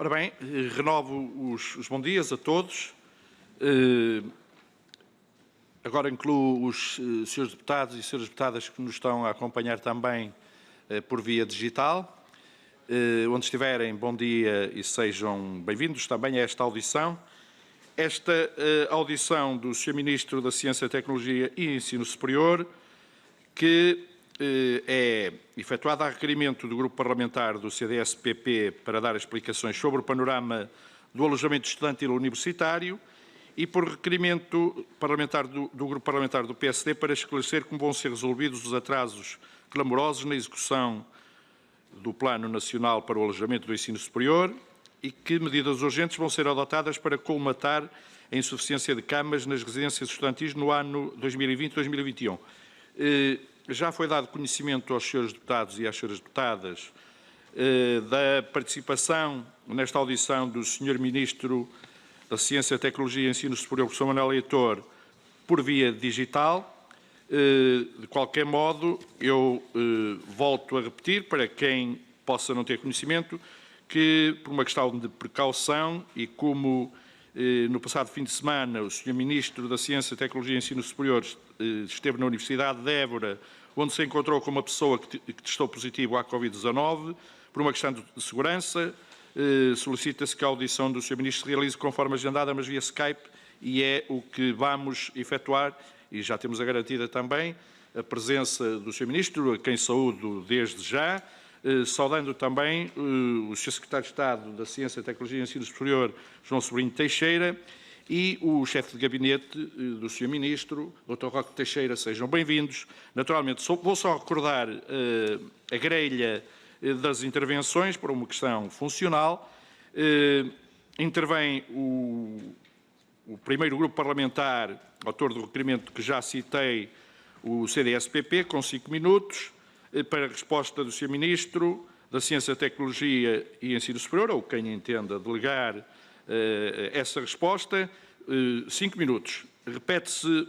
Ora bem, renovo os bons dias a todos. Agora incluo os senhores deputados e senhoras deputadas que nos estão a acompanhar também por via digital. Onde estiverem, bom dia e sejam bem-vindos também a esta audição. Esta audição do Sr. Ministro da Ciência, Tecnologia e Ensino Superior, que é efetuada a requerimento do Grupo Parlamentar do CDS-PP para dar explicações sobre o panorama do alojamento estudantil universitário e por requerimento parlamentar do Grupo Parlamentar do PSD para esclarecer como vão ser resolvidos os atrasos clamorosos na execução do Plano Nacional para o Alojamento do Ensino Superior e que medidas urgentes vão ser adotadas para colmatar a insuficiência de camas nas residências estudantis no ano 2020-2021. Já foi dado conhecimento aos senhores deputados e às senhoras deputadas da participação nesta audição do Sr. Ministro da Ciência, Tecnologia e Ensino Superior, professor Manuel Leitor, por via digital. De qualquer modo, eu volto a repetir, para quem possa não ter conhecimento, que por uma questão de precaução e como no passado fim de semana o Sr. Ministro da Ciência, Tecnologia e Ensino Superior esteve na Universidade de Évora, onde se encontrou com uma pessoa que testou positivo à Covid-19, por uma questão de segurança, solicita-se que a audição do Sr. Ministro se realize conforme agendada, mas via Skype, e é o que vamos efetuar, e já temos a garantida também a presença do Sr. Ministro, a quem saúdo desde já, saudando também o Sr. Secretário de Estado da Ciência, Tecnologia e Ensino Superior, João Sobrinho Teixeira, e o chefe de gabinete do Sr. Ministro, Dr. Roque Teixeira. Sejam bem-vindos. Naturalmente, vou só recordar a grelha das intervenções, por uma questão funcional. Intervém o primeiro grupo parlamentar, autor do requerimento que já citei, o CDS-PP, com 5 minutos, para a resposta do Sr. Ministro da Ciência, Tecnologia e Ensino Superior, ou quem entenda delegar essa resposta, 5 minutos. Repete-se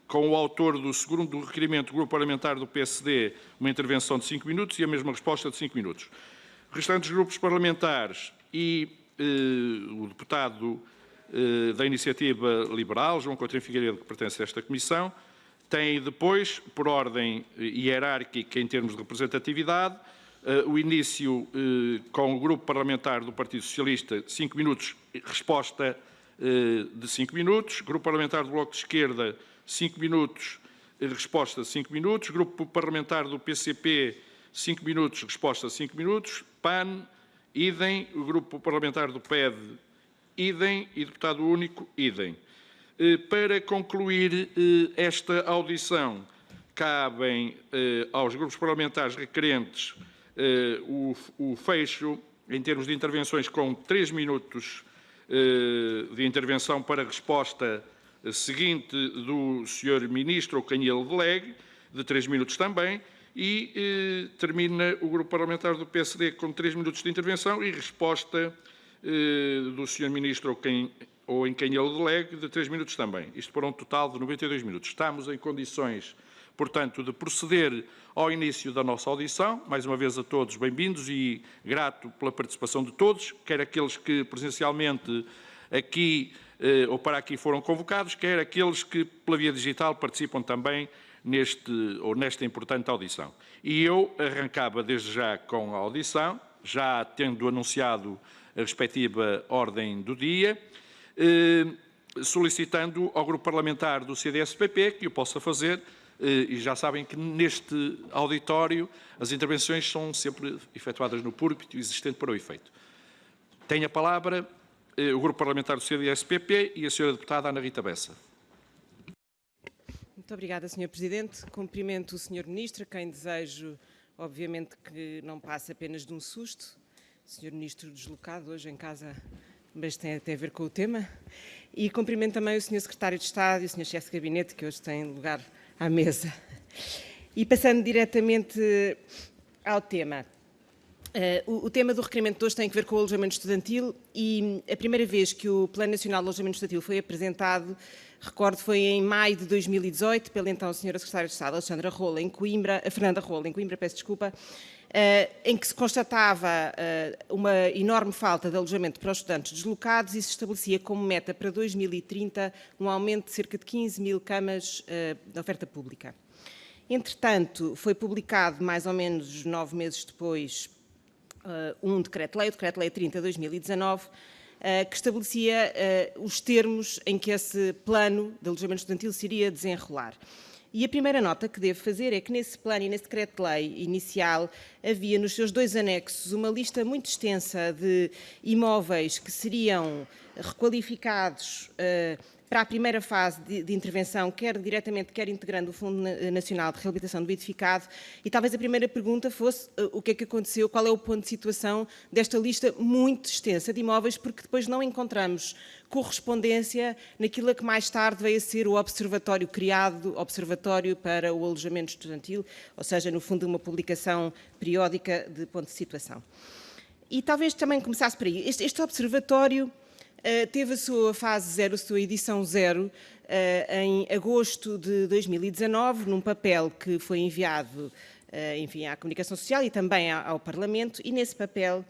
com o autor do segundo requerimento do Grupo Parlamentar do PSD uma intervenção de 5 minutos e a mesma resposta de 5 minutos. Restantes grupos parlamentares e o deputado da Iniciativa Liberal, João Coutinho Figueiredo, que pertence a esta comissão, têm depois, por ordem hierárquica em termos de representatividade, o início com o Grupo Parlamentar do Partido Socialista, 5 minutos, resposta de 5 minutos. Grupo Parlamentar do Bloco de Esquerda, 5 minutos, resposta de 5 minutos. Grupo Parlamentar do PCP, 5 minutos, resposta de 5 minutos. PAN, idem. O Grupo Parlamentar do PED, idem. E Deputado Único, idem. Para concluir esta audição, cabem aos grupos parlamentares requerentes o fecho, em termos de intervenções, com 3 minutos de intervenção para a resposta seguinte do Sr. Ministro, ou quem ele delegue, de 3 minutos também, e termina o grupo parlamentar do PSD com 3 minutos de intervenção e resposta do Sr. Ministro, ou em quem ele delegue, de 3 minutos também. Isto para um total de 92 minutos. Estamos em condições, portanto, de proceder ao início da nossa audição. Mais uma vez a todos bem-vindos e grato pela participação de todos, quer aqueles que presencialmente aqui ou para aqui foram convocados, quer aqueles que pela via digital participam também nesta importante audição. E eu arrancava desde já com a audição, já tendo anunciado a respectiva ordem do dia, solicitando ao Grupo Parlamentar do CDS-PP que o possa fazer. E já sabem que neste auditório as intervenções são sempre efetuadas no púlpito existente para o efeito. Tem a palavra o Grupo Parlamentar do CDS-PP e a senhora deputada Ana Rita Bessa. Muito obrigada, Sr. Presidente. Cumprimento o Sr. Ministro, a quem desejo, obviamente, que não passe apenas de um susto. O Sr. Ministro deslocado hoje em casa, mas tem até a ver com o tema. E cumprimento também o Sr. Secretário de Estado e o Sr. Chefe de Gabinete, que hoje têm lugar à mesa. E passando diretamente ao tema. O tema do requerimento de hoje tem a ver com o alojamento estudantil e a primeira vez que o Plano Nacional de Alojamento Estudantil foi apresentado, recordo, foi em maio de 2018, pela então Sra. Secretária de Estado, Fernanda Rola, em Coimbra, em que se constatava uma enorme falta de alojamento para os estudantes deslocados e se estabelecia como meta para 2030 um aumento de cerca de 15 mil camas da oferta pública. Entretanto, foi publicado, mais ou menos 9 meses depois, um decreto-lei, o Decreto-Lei 30/2019, que estabelecia os termos em que esse plano de alojamento estudantil se iria desenrolar. E a primeira nota que devo fazer é que nesse plano e nesse decreto-lei inicial havia nos seus 2 anexos uma lista muito extensa de imóveis que seriam requalificados para a primeira fase de intervenção, quer diretamente, quer integrando o Fundo Nacional de Reabilitação do Edificado. E talvez a primeira pergunta fosse o que é que aconteceu, qual é o ponto de situação desta lista muito extensa de imóveis, porque depois não encontramos correspondência naquilo que mais tarde veio a ser o observatório criado, Observatório para o Alojamento Estudantil, ou seja, no fundo uma publicação periódica de ponto de situação. E talvez também começasse por aí. Este observatório teve a sua fase 0, a sua edição 0, em agosto de 2019, num papel que foi enviado, enfim, à Comunicação Social e também ao Parlamento, e nesse papel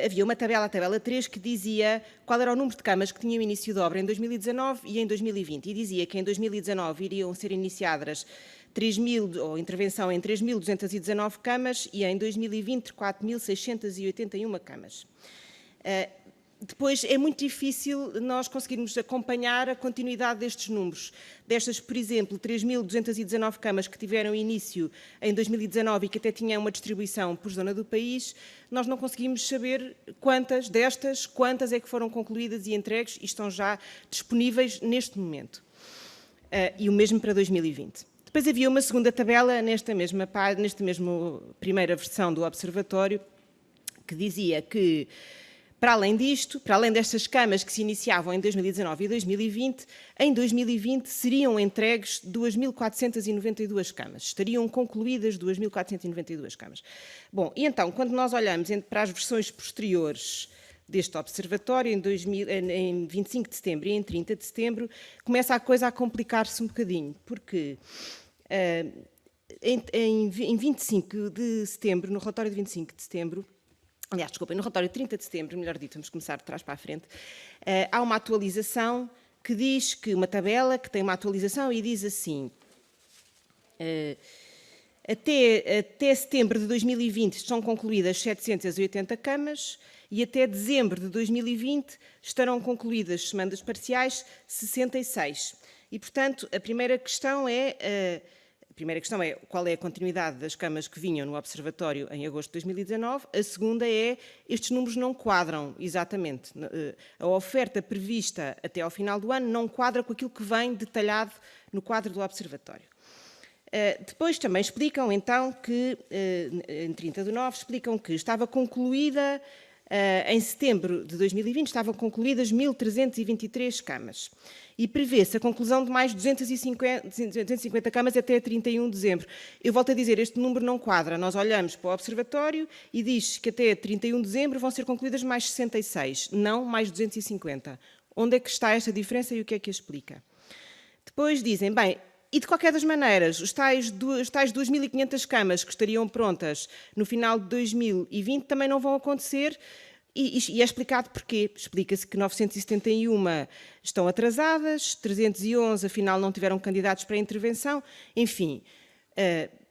havia uma tabela, a tabela 3, que dizia qual era o número de camas que tinham início de obra em 2019 e em 2020, e dizia que em 2019 iriam ser iniciadas 3.000, ou intervenção em 3.219 camas, e em 2020 4.681 camas. Depois é muito difícil nós conseguirmos acompanhar a continuidade destes números. Destas, por exemplo, 3.219 camas que tiveram início em 2019 e que até tinham uma distribuição por zona do país, nós não conseguimos saber quantas é que foram concluídas e entregues e estão já disponíveis neste momento. E o mesmo para 2020. Depois havia uma segunda tabela nesta mesma primeira versão do Observatório, que dizia que, para além disto, para além destas camas que se iniciavam em 2019 e 2020, em 2020 seriam entregues 2.492 camas. Estariam concluídas 2.492 camas. Bom, e então, quando nós olhamos para as versões posteriores deste observatório, em 25 de setembro e em 30 de setembro, começa a coisa a complicar-se um bocadinho, porque em 25 de setembro, no relatório de 25 de setembro, aliás, desculpem, no relatório de 30 de setembro, melhor dito, vamos começar de trás para a frente, há uma atualização que diz que uma tabela que tem uma atualização e diz assim: até setembro de 2020 estão concluídas 780 camas e até dezembro de 2020 estarão concluídas, semanas parciais, 66. E, portanto, a primeira questão é qual é a continuidade das camas que vinham no Observatório em agosto de 2019. A segunda é, estes números não quadram exatamente. A oferta prevista até ao final do ano não quadra com aquilo que vem detalhado no quadro do Observatório. Depois também explicam, então, que, em 30/9, explicam que estava concluída, em setembro de 2020, estavam concluídas 1.323 camas. E prevê-se a conclusão de mais 250 camas até 31 de dezembro. Eu volto a dizer, este número não quadra. Nós olhamos para o Observatório e diz que até 31 de dezembro vão ser concluídas mais 66, não mais 250. Onde é que está esta diferença e o que é que a explica? Depois dizem, bem, e de qualquer das maneiras, os tais 2.500 camas que estariam prontas no final de 2020 também não vão acontecer. E é explicado porquê. Explica-se que 971 estão atrasadas, 311 afinal não tiveram candidatos para a intervenção. Enfim,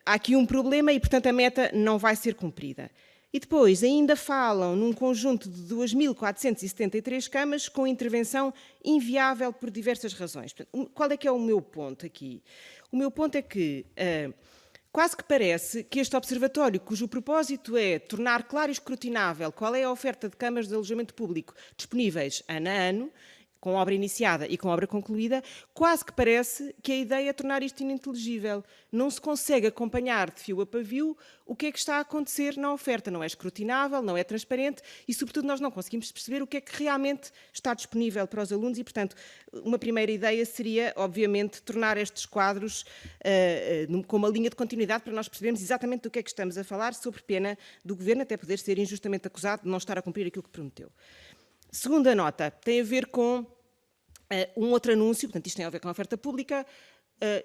há aqui um problema e, portanto, a meta não vai ser cumprida. E depois ainda falam num conjunto de 2.473 camas com intervenção inviável por diversas razões. Portanto, qual é que é o meu ponto aqui? O meu ponto é que quase que parece que este observatório, cujo propósito é tornar claro e escrutinável qual é a oferta de camas de alojamento público disponíveis ano a ano, com obra iniciada e com obra concluída, quase que parece que a ideia é tornar isto ininteligível. Não se consegue acompanhar de fio a pavio o que é que está a acontecer na oferta. Não é escrutinável, não é transparente e, sobretudo, nós não conseguimos perceber o que é que realmente está disponível para os alunos e, portanto, uma primeira ideia seria, obviamente, tornar estes quadros com uma linha de continuidade para nós percebermos exatamente do que é que estamos a falar, sob pena do Governo até poder ser injustamente acusado de não estar a cumprir aquilo que prometeu. Segunda nota, tem a ver com um outro anúncio, portanto isto tem a ver com a oferta pública,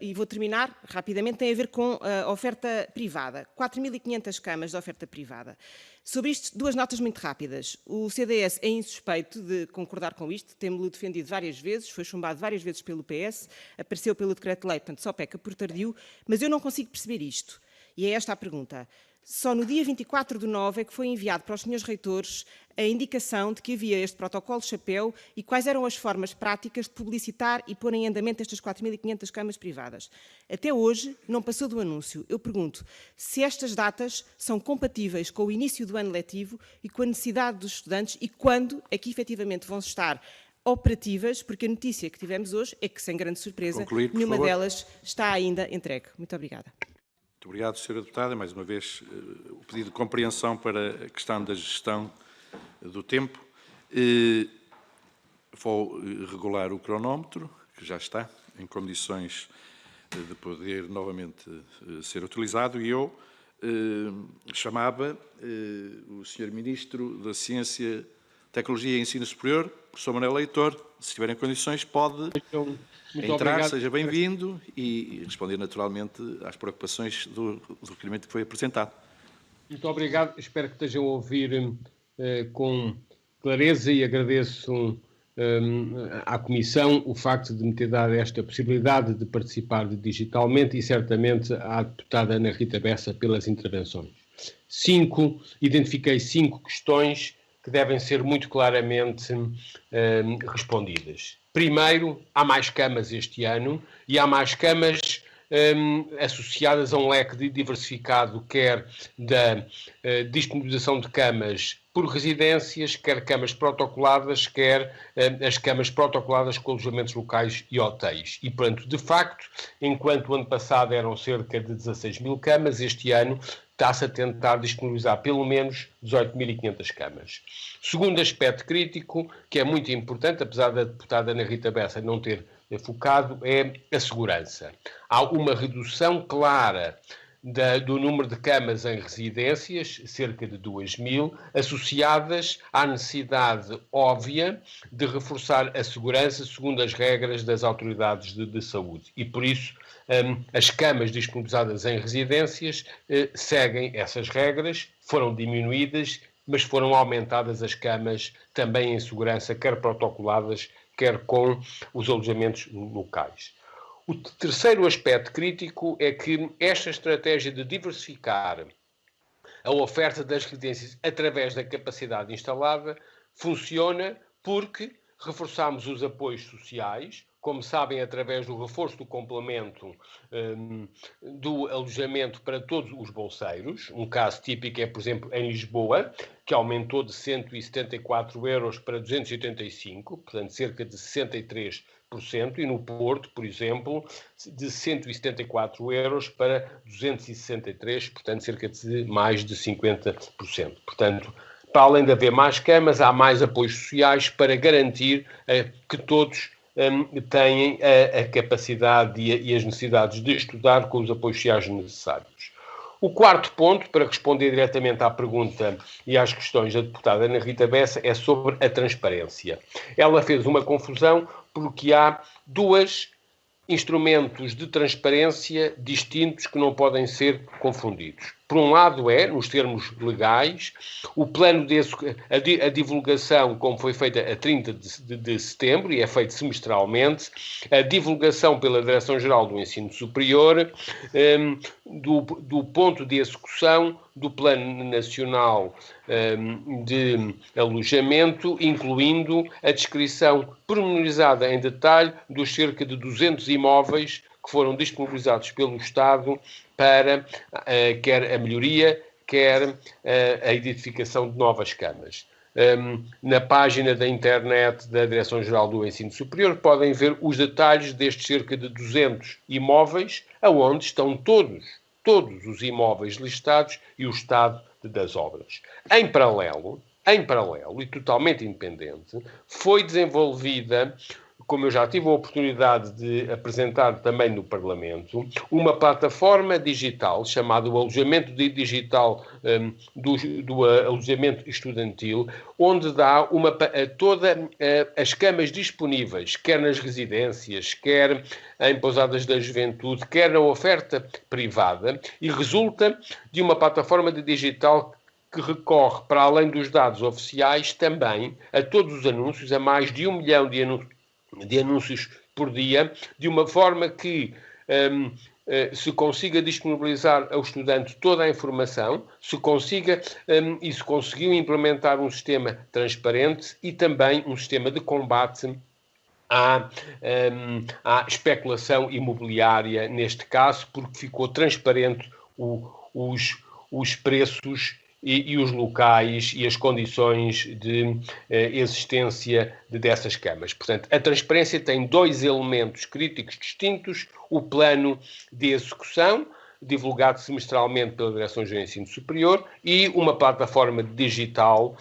e vou terminar rapidamente, tem a ver com a oferta privada. 4.500 camas de oferta privada. Sobre isto, duas notas muito rápidas. O CDS é insuspeito de concordar com isto, temos-lo defendido várias vezes, foi chumbado várias vezes pelo PS, apareceu pelo decreto-lei, portanto só peca por tardio, mas eu não consigo perceber isto. E é esta a pergunta. Só no dia 24/9 é que foi enviado para os senhores reitores a indicação de que havia este protocolo chapéu e quais eram as formas práticas de publicitar e pôr em andamento estas 4.500 camas privadas. Até hoje não passou do anúncio. Eu pergunto se estas datas são compatíveis com o início do ano letivo e com a necessidade dos estudantes e quando é que efetivamente vão estar operativas, porque a notícia que tivemos hoje é que, sem grande surpresa, nenhuma delas está ainda entregue. Muito obrigada. Muito obrigado, Sra. Deputada. Mais uma vez, o pedido de compreensão para a questão da gestão do tempo. Vou regular o cronómetro, que já está em condições de poder novamente ser utilizado, e eu chamava o Sr. Ministro da Ciência, Tecnologia e Ensino Superior, professor Manuel Leitor. Se estiver em condições, pode entrar, obrigado. Seja bem-vindo e responder naturalmente às preocupações do requerimento que foi apresentado. Muito obrigado. Espero que estejam a ouvir com clareza e agradeço à Comissão o facto de me ter dado esta possibilidade de participar digitalmente e certamente à deputada Ana Rita Bessa pelas intervenções. Identifiquei 5 questões que devem ser muito claramente respondidas. Primeiro, há mais camas este ano e há mais camas associadas a um leque diversificado, quer da disponibilização de camas por residências, quer camas protocoladas, quer as camas protocoladas com alojamentos locais e hotéis. E, portanto, de facto, enquanto o ano passado eram cerca de 16.000 camas, este ano está-se a tentar disponibilizar pelo menos 18.500 camas. Segundo aspecto crítico, que é muito importante, apesar da deputada Ana Rita Bessa não ter focado, é a segurança. Há uma redução clara do número de camas em residências, cerca de 2.000, associadas à necessidade óbvia de reforçar a segurança segundo as regras das autoridades de saúde. E, por isso, as camas disponibilizadas em residências seguem essas regras, foram diminuídas, mas foram aumentadas as camas também em segurança, quer protocoladas, quer com os alojamentos locais. O terceiro aspecto crítico é que esta estratégia de diversificar a oferta das residências através da capacidade instalada funciona porque reforçamos os apoios sociais, como sabem, através do reforço do complemento do alojamento para todos os bolseiros. Um caso típico é, por exemplo, em Lisboa, que aumentou de 174 euros para 285, portanto, cerca de 63%, e no Porto, por exemplo, de 174 euros para 263, portanto, cerca de mais de 50%. Portanto, para além de haver mais camas, há mais apoios sociais para garantir que todos têm a capacidade e as necessidades de estudar com os apoios sociais necessários. O quarto ponto, para responder diretamente à pergunta e às questões da deputada Ana Rita Bessa, é sobre a transparência. Ela fez uma confusão porque há 2 instrumentos de transparência distintos que não podem ser confundidos. Por um lado nos termos legais, o plano a divulgação, como foi feita a 30 de setembro, e é feito semestralmente, a divulgação pela Direção-Geral do Ensino Superior do ponto de execução do Plano Nacional de Alojamento, incluindo a descrição pormenorizada em detalhe dos cerca de 200 imóveis que foram disponibilizados pelo Estado para quer a melhoria, quer a edificação de novas camas. Na página da internet da Direção-Geral do Ensino Superior podem ver os detalhes destes cerca de 200 imóveis, aonde estão todos os imóveis listados e o estado das obras. Em paralelo e totalmente independente, foi desenvolvida como eu já tive a oportunidade de apresentar também no Parlamento, uma plataforma digital chamada o Alojamento Digital do Alojamento Estudantil, onde dá todas as camas disponíveis, quer nas residências, quer em pousadas da juventude, quer na oferta privada, e resulta de uma plataforma digital que recorre, para além dos dados oficiais, também a todos os anúncios, a mais de 1 milhão de anúncios por dia, de uma forma que se consiga disponibilizar ao estudante toda a informação, se conseguiu implementar um sistema transparente e também um sistema de combate à especulação imobiliária, neste caso, porque ficou transparente os preços e os locais e as condições de existência dessas camas. Portanto, a transparência tem 2 elementos críticos distintos: o plano de execução, divulgado semestralmente pela Direção-Geral de Ensino Superior, e uma plataforma digital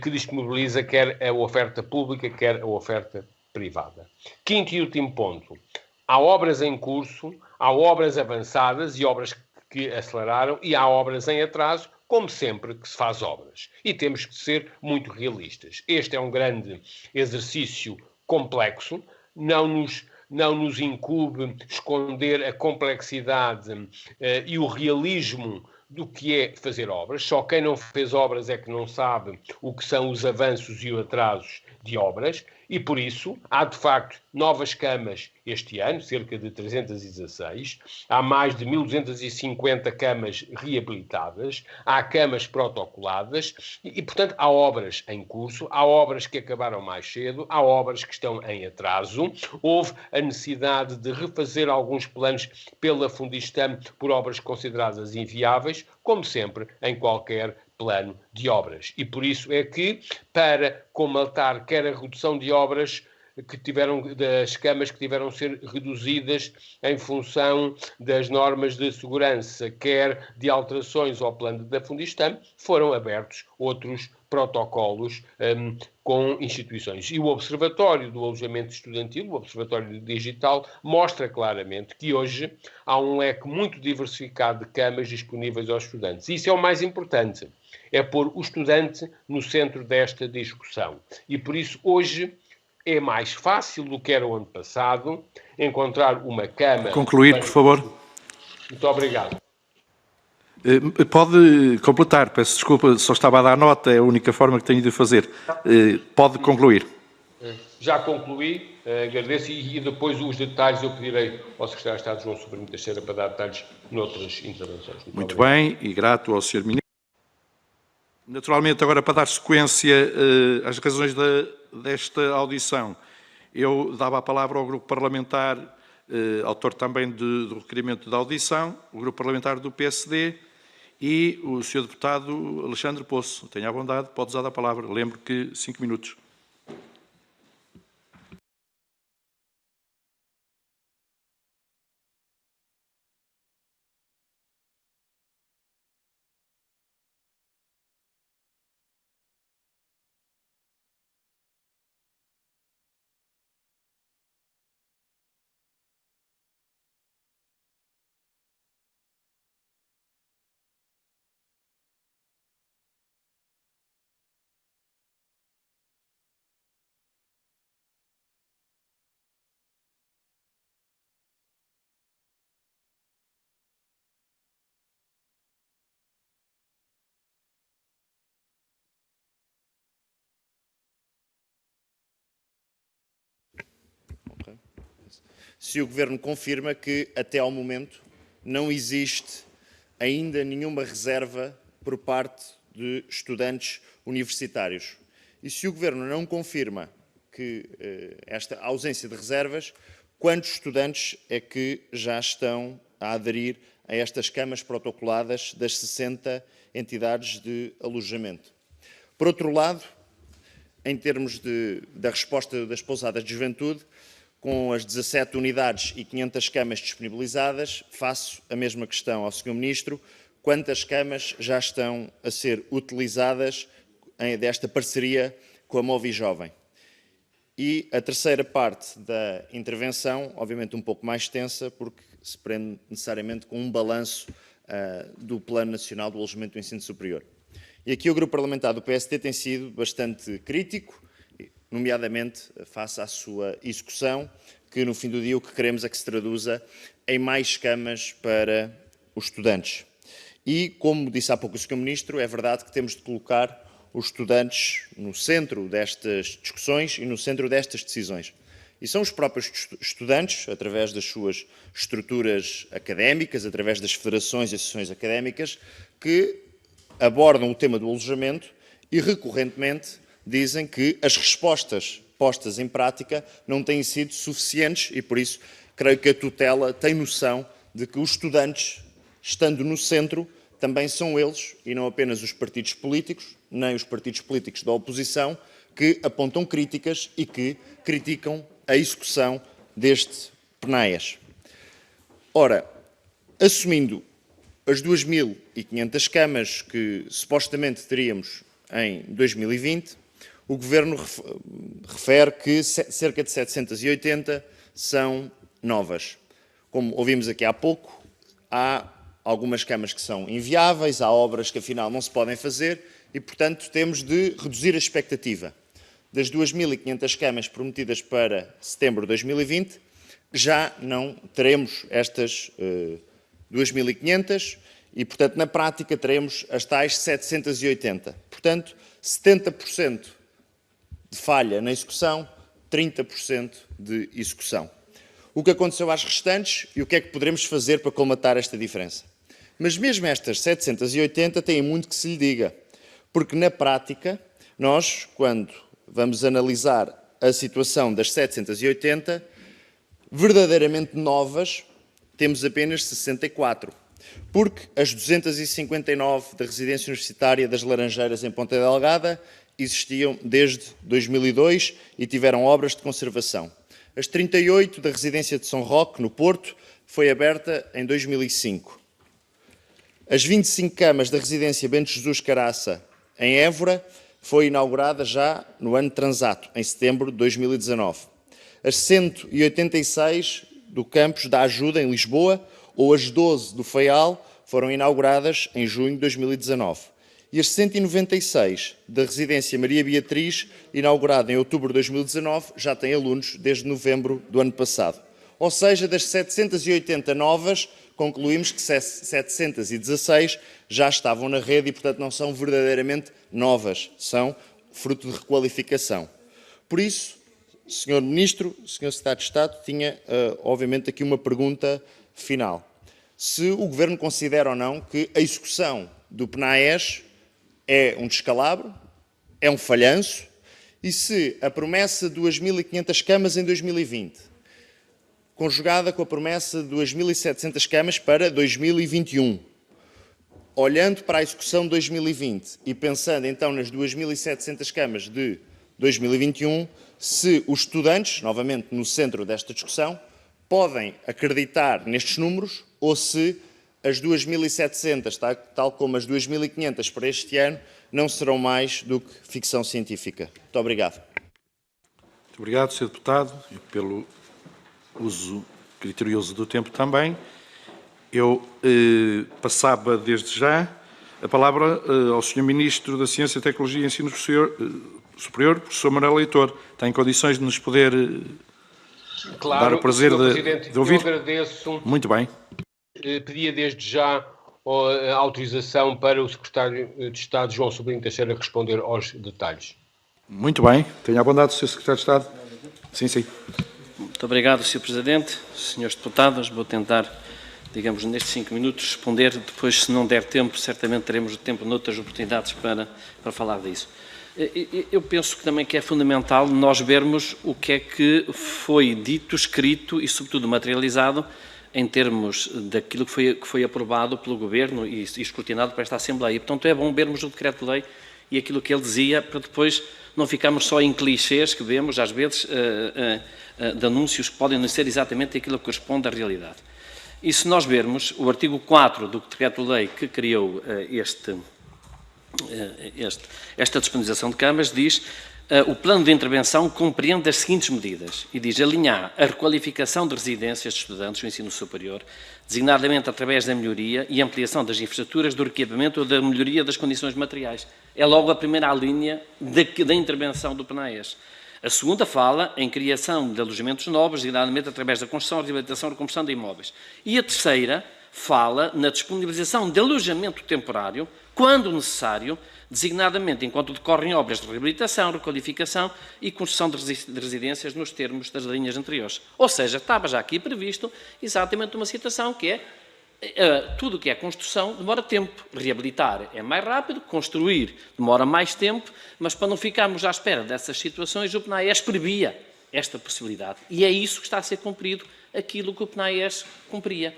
que disponibiliza quer a oferta pública, quer a oferta privada. Quinto e último ponto: há obras em curso, há obras avançadas e obras que aceleraram, e há obras em atraso, como sempre que se faz obras. E temos que ser muito realistas. Este é um grande exercício complexo, não nos incube esconder a complexidade e o realismo do que é fazer obras. Só quem não fez obras é que não sabe o que são os avanços e os atrasos de obras, e por isso há de facto novas camas este ano, cerca de 316, há mais de 1.250 camas reabilitadas, há camas protocoladas e, portanto, há obras em curso, há obras que acabaram mais cedo, há obras que estão em atraso. Houve a necessidade de refazer alguns planos pela Fundistam por obras consideradas inviáveis, como sempre em qualquer plano de obras. E por isso é que, para comatar quer a redução de obras das camas que tiveram a ser reduzidas em função das normas de segurança, quer de alterações ao plano da Fundistam, foram abertos outros protocolos com instituições. E o Observatório do Alojamento Estudantil, o Observatório Digital, mostra claramente que hoje há um leque muito diversificado de camas disponíveis aos estudantes. Isso é o mais importante, é pôr o estudante no centro desta discussão. E por isso hoje é mais fácil do que era o ano passado encontrar uma cama... Concluir, por favor. Muito obrigado. Pode completar, peço desculpa, só estava a dar nota, é a única forma que tenho de fazer. Pode concluir. Já concluí, agradeço, e depois os detalhes eu pedirei ao Secretário de Estado, João Sobrinho Teixeira, para dar detalhes noutras intervenções. Muito bem, e grato ao Sr. Ministro. Naturalmente, agora para dar sequência às razões desta audição, eu dava a palavra ao Grupo Parlamentar, autor também do requerimento da audição, o Grupo Parlamentar do PSD e o Sr. Deputado Alexandre Poço. Tenha a bondade, pode usar a palavra. Lembro que 5 minutos. Se o Governo confirma que, até ao momento, não existe ainda nenhuma reserva por parte de estudantes universitários. E se o Governo não confirma que esta ausência de reservas, quantos estudantes é que já estão a aderir a estas camas protocoladas das 60 entidades de alojamento? Por outro lado, em termos da resposta das pousadas de juventude, com as 17 unidades e 500 camas disponibilizadas, faço a mesma questão ao Sr. Ministro: quantas camas já estão a ser utilizadas desta parceria com a Movi Jovem? E a terceira parte da intervenção, obviamente um pouco mais extensa, porque se prende necessariamente com um balanço do Plano Nacional do Alojamento do Ensino Superior. E aqui o Grupo Parlamentar do PSD tem sido bastante crítico, nomeadamente face à sua execução, que no fim do dia o que queremos é que se traduza em mais camas para os estudantes. E, como disse há pouco o Sr. Ministro, é verdade que temos de colocar os estudantes no centro destas discussões e no centro destas decisões. E são os próprios estudantes, através das suas estruturas académicas, através das federações e associações académicas, que abordam o tema do alojamento e, recorrentemente, dizem que as respostas postas em prática não têm sido suficientes e, por isso, creio que a tutela tem noção de que os estudantes, estando no centro, também são eles, e não apenas os partidos políticos, nem os partidos políticos da oposição, que apontam críticas e que criticam a execução deste PNAES. Ora, assumindo as 2.500 camas que supostamente teríamos em 2020, o Governo refere que cerca de 780 são novas. Como ouvimos aqui há pouco, há algumas camas que são inviáveis, há obras que afinal não se podem fazer e, portanto, temos de reduzir a expectativa. Das 2.500 camas prometidas para setembro de 2020, já não teremos estas 2.500 e, portanto, na prática teremos as tais 780. Portanto, 70% de falha na execução, 30% de execução. O que aconteceu às restantes e o que é que poderemos fazer para colmatar esta diferença? Mas mesmo estas 780 têm muito que se lhe diga, porque na prática, nós, quando vamos analisar a situação das 780, verdadeiramente novas, temos apenas 64, porque as 259 da residência universitária das Laranjeiras em Ponta Delgada existiam desde 2002 e tiveram obras de conservação. As 38 da residência de São Roque, no Porto, foi aberta em 2005. As 25 camas da residência Bento Jesus Caraça, em Évora, foi inaugurada já no ano transato, em setembro de 2019. As 186 do campus da Ajuda, em Lisboa, ou as 12 do Faial, foram inauguradas em junho de 2019. E as 196 da residência Maria Beatriz, inaugurada em outubro de 2019, já têm alunos desde novembro do ano passado. Ou seja, das 780 novas, concluímos que 716 já estavam na rede e, portanto, não são verdadeiramente novas, são fruto de requalificação. Por isso, Sr. Ministro, Sr. Secretário de Estado, tinha, obviamente, aqui uma pergunta final. Se o Governo considera ou não que a execução do PNAES é um descalabro, é um falhanço, e se a promessa de 2.500 camas em 2020, conjugada com a promessa de 2.700 camas para 2021, olhando para a execução de 2020 e pensando então nas 2.700 camas de 2021, se os estudantes, novamente no centro desta discussão, podem acreditar nestes números ou se as 2.700, tal como as 2.500 para este ano, não serão mais do que ficção científica. Muito obrigado. Muito obrigado, Sr. Deputado, e pelo uso criterioso do tempo também. Eu passava desde já a palavra ao Sr. Ministro da Ciência, Tecnologia e Ensino Superior, professor Manuel Leitor. Tem condições de nos poder dar o prazer de ouvir? Eu agradeço. Muito bem. Pedia desde já a autorização para o Secretário de Estado, João Sobrinho Teixeira, responder aos detalhes. Muito bem. Tenha a bondade, Sr. Secretário de Estado. Sim, sim. Muito obrigado, Sr. Presidente. Senhores deputados, vou tentar, digamos, nestes 5 minutos responder. Depois, se não der tempo, certamente teremos tempo noutras oportunidades para falar disso. Eu penso que também que é fundamental nós vermos o que é que foi dito, escrito e, sobretudo, materializado em termos daquilo que foi aprovado pelo Governo e escrutinado por esta Assembleia. E, portanto, é bom vermos o decreto-lei e aquilo que ele dizia, para depois não ficarmos só em clichês que vemos, às vezes, de anúncios que podem não ser exatamente aquilo que corresponde à realidade. E se nós vermos o artigo 4 do decreto-lei que criou esta disponibilização de camas, diz o plano de intervenção compreende as seguintes medidas e diz: alinhar a requalificação de residências de estudantes do ensino superior, designadamente através da melhoria e ampliação das infraestruturas, do equipamento ou da melhoria das condições materiais. É logo a primeira linha da intervenção do PNAES. A segunda fala em criação de alojamentos novos, designadamente através da construção, reabilitação e reconstrução de imóveis. E a terceira fala na disponibilização de alojamento temporário, quando necessário, designadamente enquanto decorrem obras de reabilitação, requalificação e construção de residências nos termos das linhas anteriores. Ou seja, estava já aqui previsto exatamente uma situação que é tudo o que é construção demora tempo, reabilitar é mais rápido, construir demora mais tempo, mas para não ficarmos à espera dessas situações, o PNAES previa esta possibilidade. E é isso que está a ser cumprido, aquilo que o PNAES cumpria.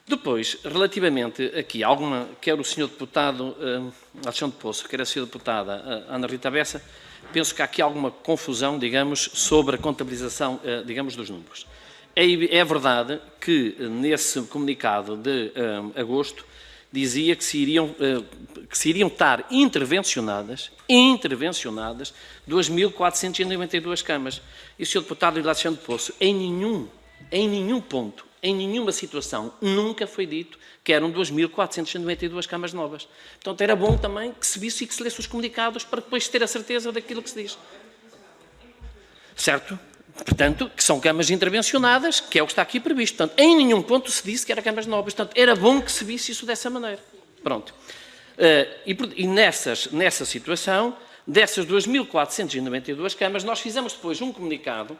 Depois, relativamente aqui, quer o Sr. Deputado Alexandre Poço, quer a Sra. Deputada Ana Rita Bessa, penso que há aqui alguma confusão, digamos, sobre a contabilização, digamos, dos números. É verdade que nesse comunicado de agosto dizia que se iriam estar intervencionadas 2.492 camas. E o Sr. Deputado Alexandre Poço, em nenhum ponto, em nenhuma situação, nunca foi dito que eram 2.492 camas novas. Portanto, era bom também que se visse e que se lesse os comunicados para depois ter a certeza daquilo que se diz. Certo? Portanto, que são camas intervencionadas, que é o que está aqui previsto. Portanto, em nenhum ponto se disse que eram camas novas. Portanto, era bom que se visse isso dessa maneira. Pronto. E nessa situação, dessas 2.492 camas, nós fizemos depois um comunicado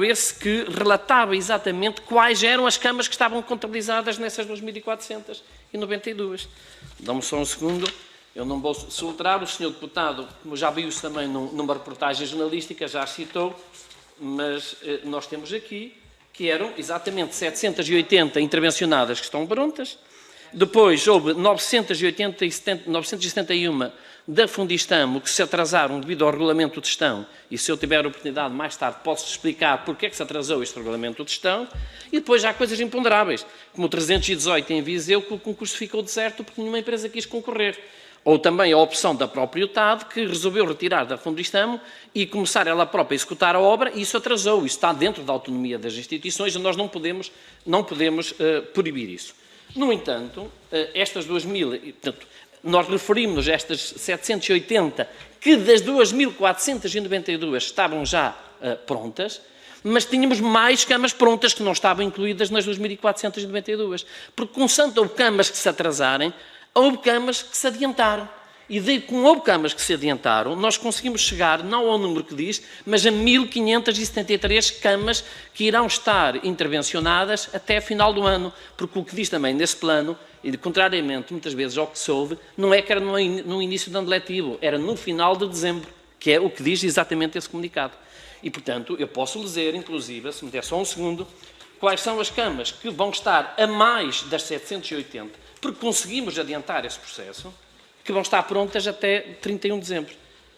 esse que relatava exatamente quais eram as camas que estavam contabilizadas nessas 2.492. Dá-me só um segundo, eu não vou soltar. O Sr. Deputado, como já viu isso também numa reportagem jornalística, já citou, mas nós temos aqui que eram exatamente 780 intervencionadas que estão prontas. Depois houve 971 da Fundistamo que se atrasaram devido ao regulamento de gestão, e se eu tiver a oportunidade mais tarde posso explicar porque é que se atrasou este regulamento de gestão. E depois há coisas imponderáveis, como o 318 em Viseu, que o concurso ficou deserto porque nenhuma empresa quis concorrer. Ou também a opção da própria UTAD, que resolveu retirar da Fundistamo e começar ela própria a executar a obra, e isso atrasou. Isso está dentro da autonomia das instituições e nós não podemos proibir isso. No entanto, estas 2.000, portanto, nós referimos-nos a estas 780, que das 2.492 estavam já prontas, mas tínhamos mais camas prontas que não estavam incluídas nas 2.492. Porque, consoante houve camas que se atrasarem, houve camas que se adiantaram. E com houve camas que se adiantaram, nós conseguimos chegar, não ao número que diz, mas a 1.573 camas que irão estar intervencionadas até a final do ano. Porque o que diz também nesse plano, e contrariamente muitas vezes ao que se ouve, não é que era no início do ano letivo, era no final de dezembro, que é o que diz exatamente esse comunicado. E, portanto, eu posso dizer, inclusive, se me der só um segundo, quais são as camas que vão estar a mais das 780, porque conseguimos adiantar esse processo, que vão estar prontas até 31 de dezembro.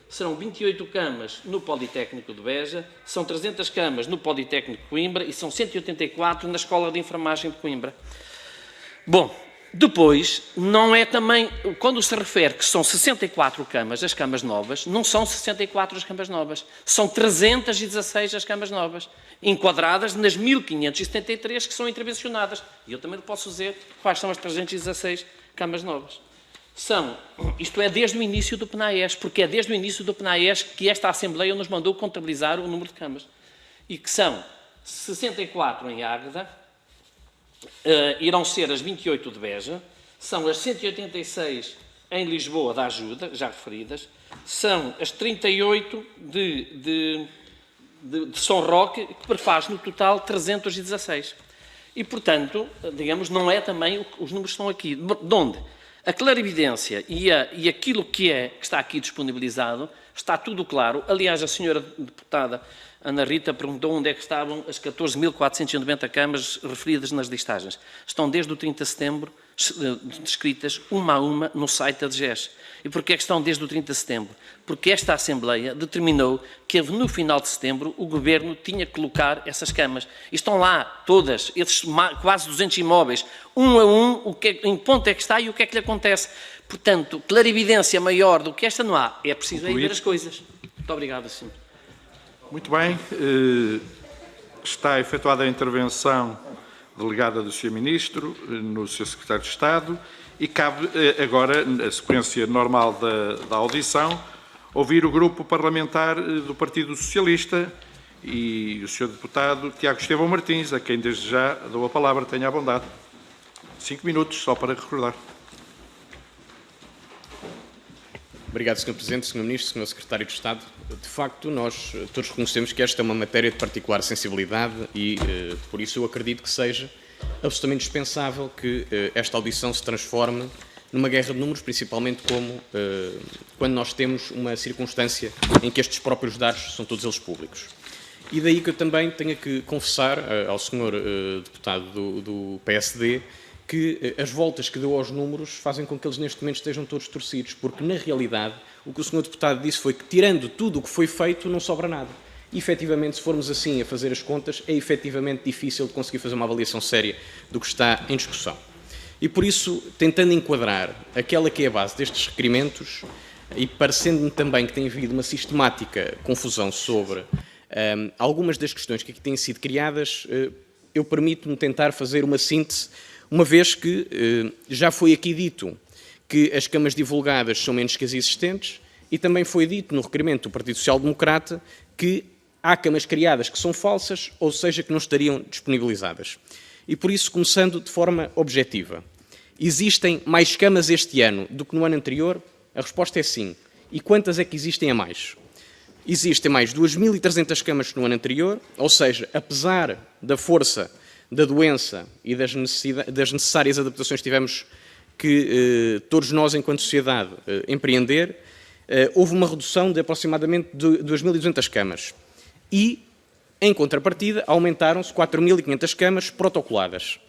Serão 28 camas no Politécnico de Beja, são 300 camas no Politécnico de Coimbra e são 184 na Escola de Enfermagem de Coimbra. Bom, depois, não é também, quando se refere que são 64 camas, as camas novas, não são 64 as camas novas, são 316 as camas novas, enquadradas nas 1.573 que são intervencionadas. E eu também lhe posso dizer quais são as 316 camas novas. Isto é desde o início do PNAES, porque é desde o início do PNAES que esta Assembleia nos mandou contabilizar o número de camas. E que são 64 em Águeda, irão ser as 28 de Beja, são as 186 em Lisboa da Ajuda, já referidas, são as 38 de São Roque, que prefaz no total 316. E, portanto, digamos, não é também, os números estão aqui. De onde? A clarividência e aquilo que está aqui disponibilizado, está tudo claro. Aliás, a senhora deputada Ana Rita perguntou onde é que estavam as 14.490 camas referidas nas listagens. Estão desde o 30 de setembro descritas uma a uma no site da DGES. E porquê é que estão desde o 30 de setembro? Porque esta Assembleia determinou que no final de setembro o Governo tinha que colocar essas camas. E estão lá todas, esses quase 200 imóveis, um a um, em que ponto é que está e o que é que lhe acontece. Portanto, clarividência maior do que esta não há. É preciso aí ver as coisas. Muito obrigado, senhor. Muito bem. Está efetuada a intervenção delegada do Sr. Ministro, no Sr. Secretário de Estado, e cabe agora, na sequência normal da audição, ouvir o grupo parlamentar do Partido Socialista e o Sr. Deputado Tiago Estevão Martins, a quem desde já dou a palavra. Tenha a bondade. 5 minutos, só para recordar. Obrigado, Sr. Presidente, Sr. Ministro, Sr. Secretário de Estado. De facto, nós todos reconhecemos que esta é uma matéria de particular sensibilidade e, por isso, eu acredito que seja absolutamente dispensável que esta audição se transforme numa guerra de números, principalmente quando nós temos uma circunstância em que estes próprios dados são todos eles públicos. E daí que eu também tenho que confessar ao Sr. Deputado do PSD que as voltas que deu aos números fazem com que eles neste momento estejam todos torcidos, porque na realidade o que o Sr. Deputado disse foi que, tirando tudo o que foi feito, não sobra nada. E, efetivamente, se formos assim a fazer as contas, é efetivamente difícil de conseguir fazer uma avaliação séria do que está em discussão. E por isso, tentando enquadrar aquela que é a base destes requerimentos, e parecendo-me também que tem havido uma sistemática confusão sobre algumas das questões que aqui têm sido criadas, eu permito-me tentar fazer uma síntese, uma vez que já foi aqui dito que as camas divulgadas são menos que as existentes e também foi dito no requerimento do Partido Social Democrata que há camas criadas que são falsas, ou seja, que não estariam disponibilizadas. E por isso, começando de forma objetiva, existem mais camas este ano do que no ano anterior? A resposta é sim. E quantas é que existem a mais? Existem mais 2.300 camas que no ano anterior, ou seja, apesar da força da doença e das necessárias adaptações que tivemos que todos nós, enquanto sociedade, empreender, houve uma redução de aproximadamente 2.200 camas. E, em contrapartida, aumentaram-se 4.500 camas protocoladas.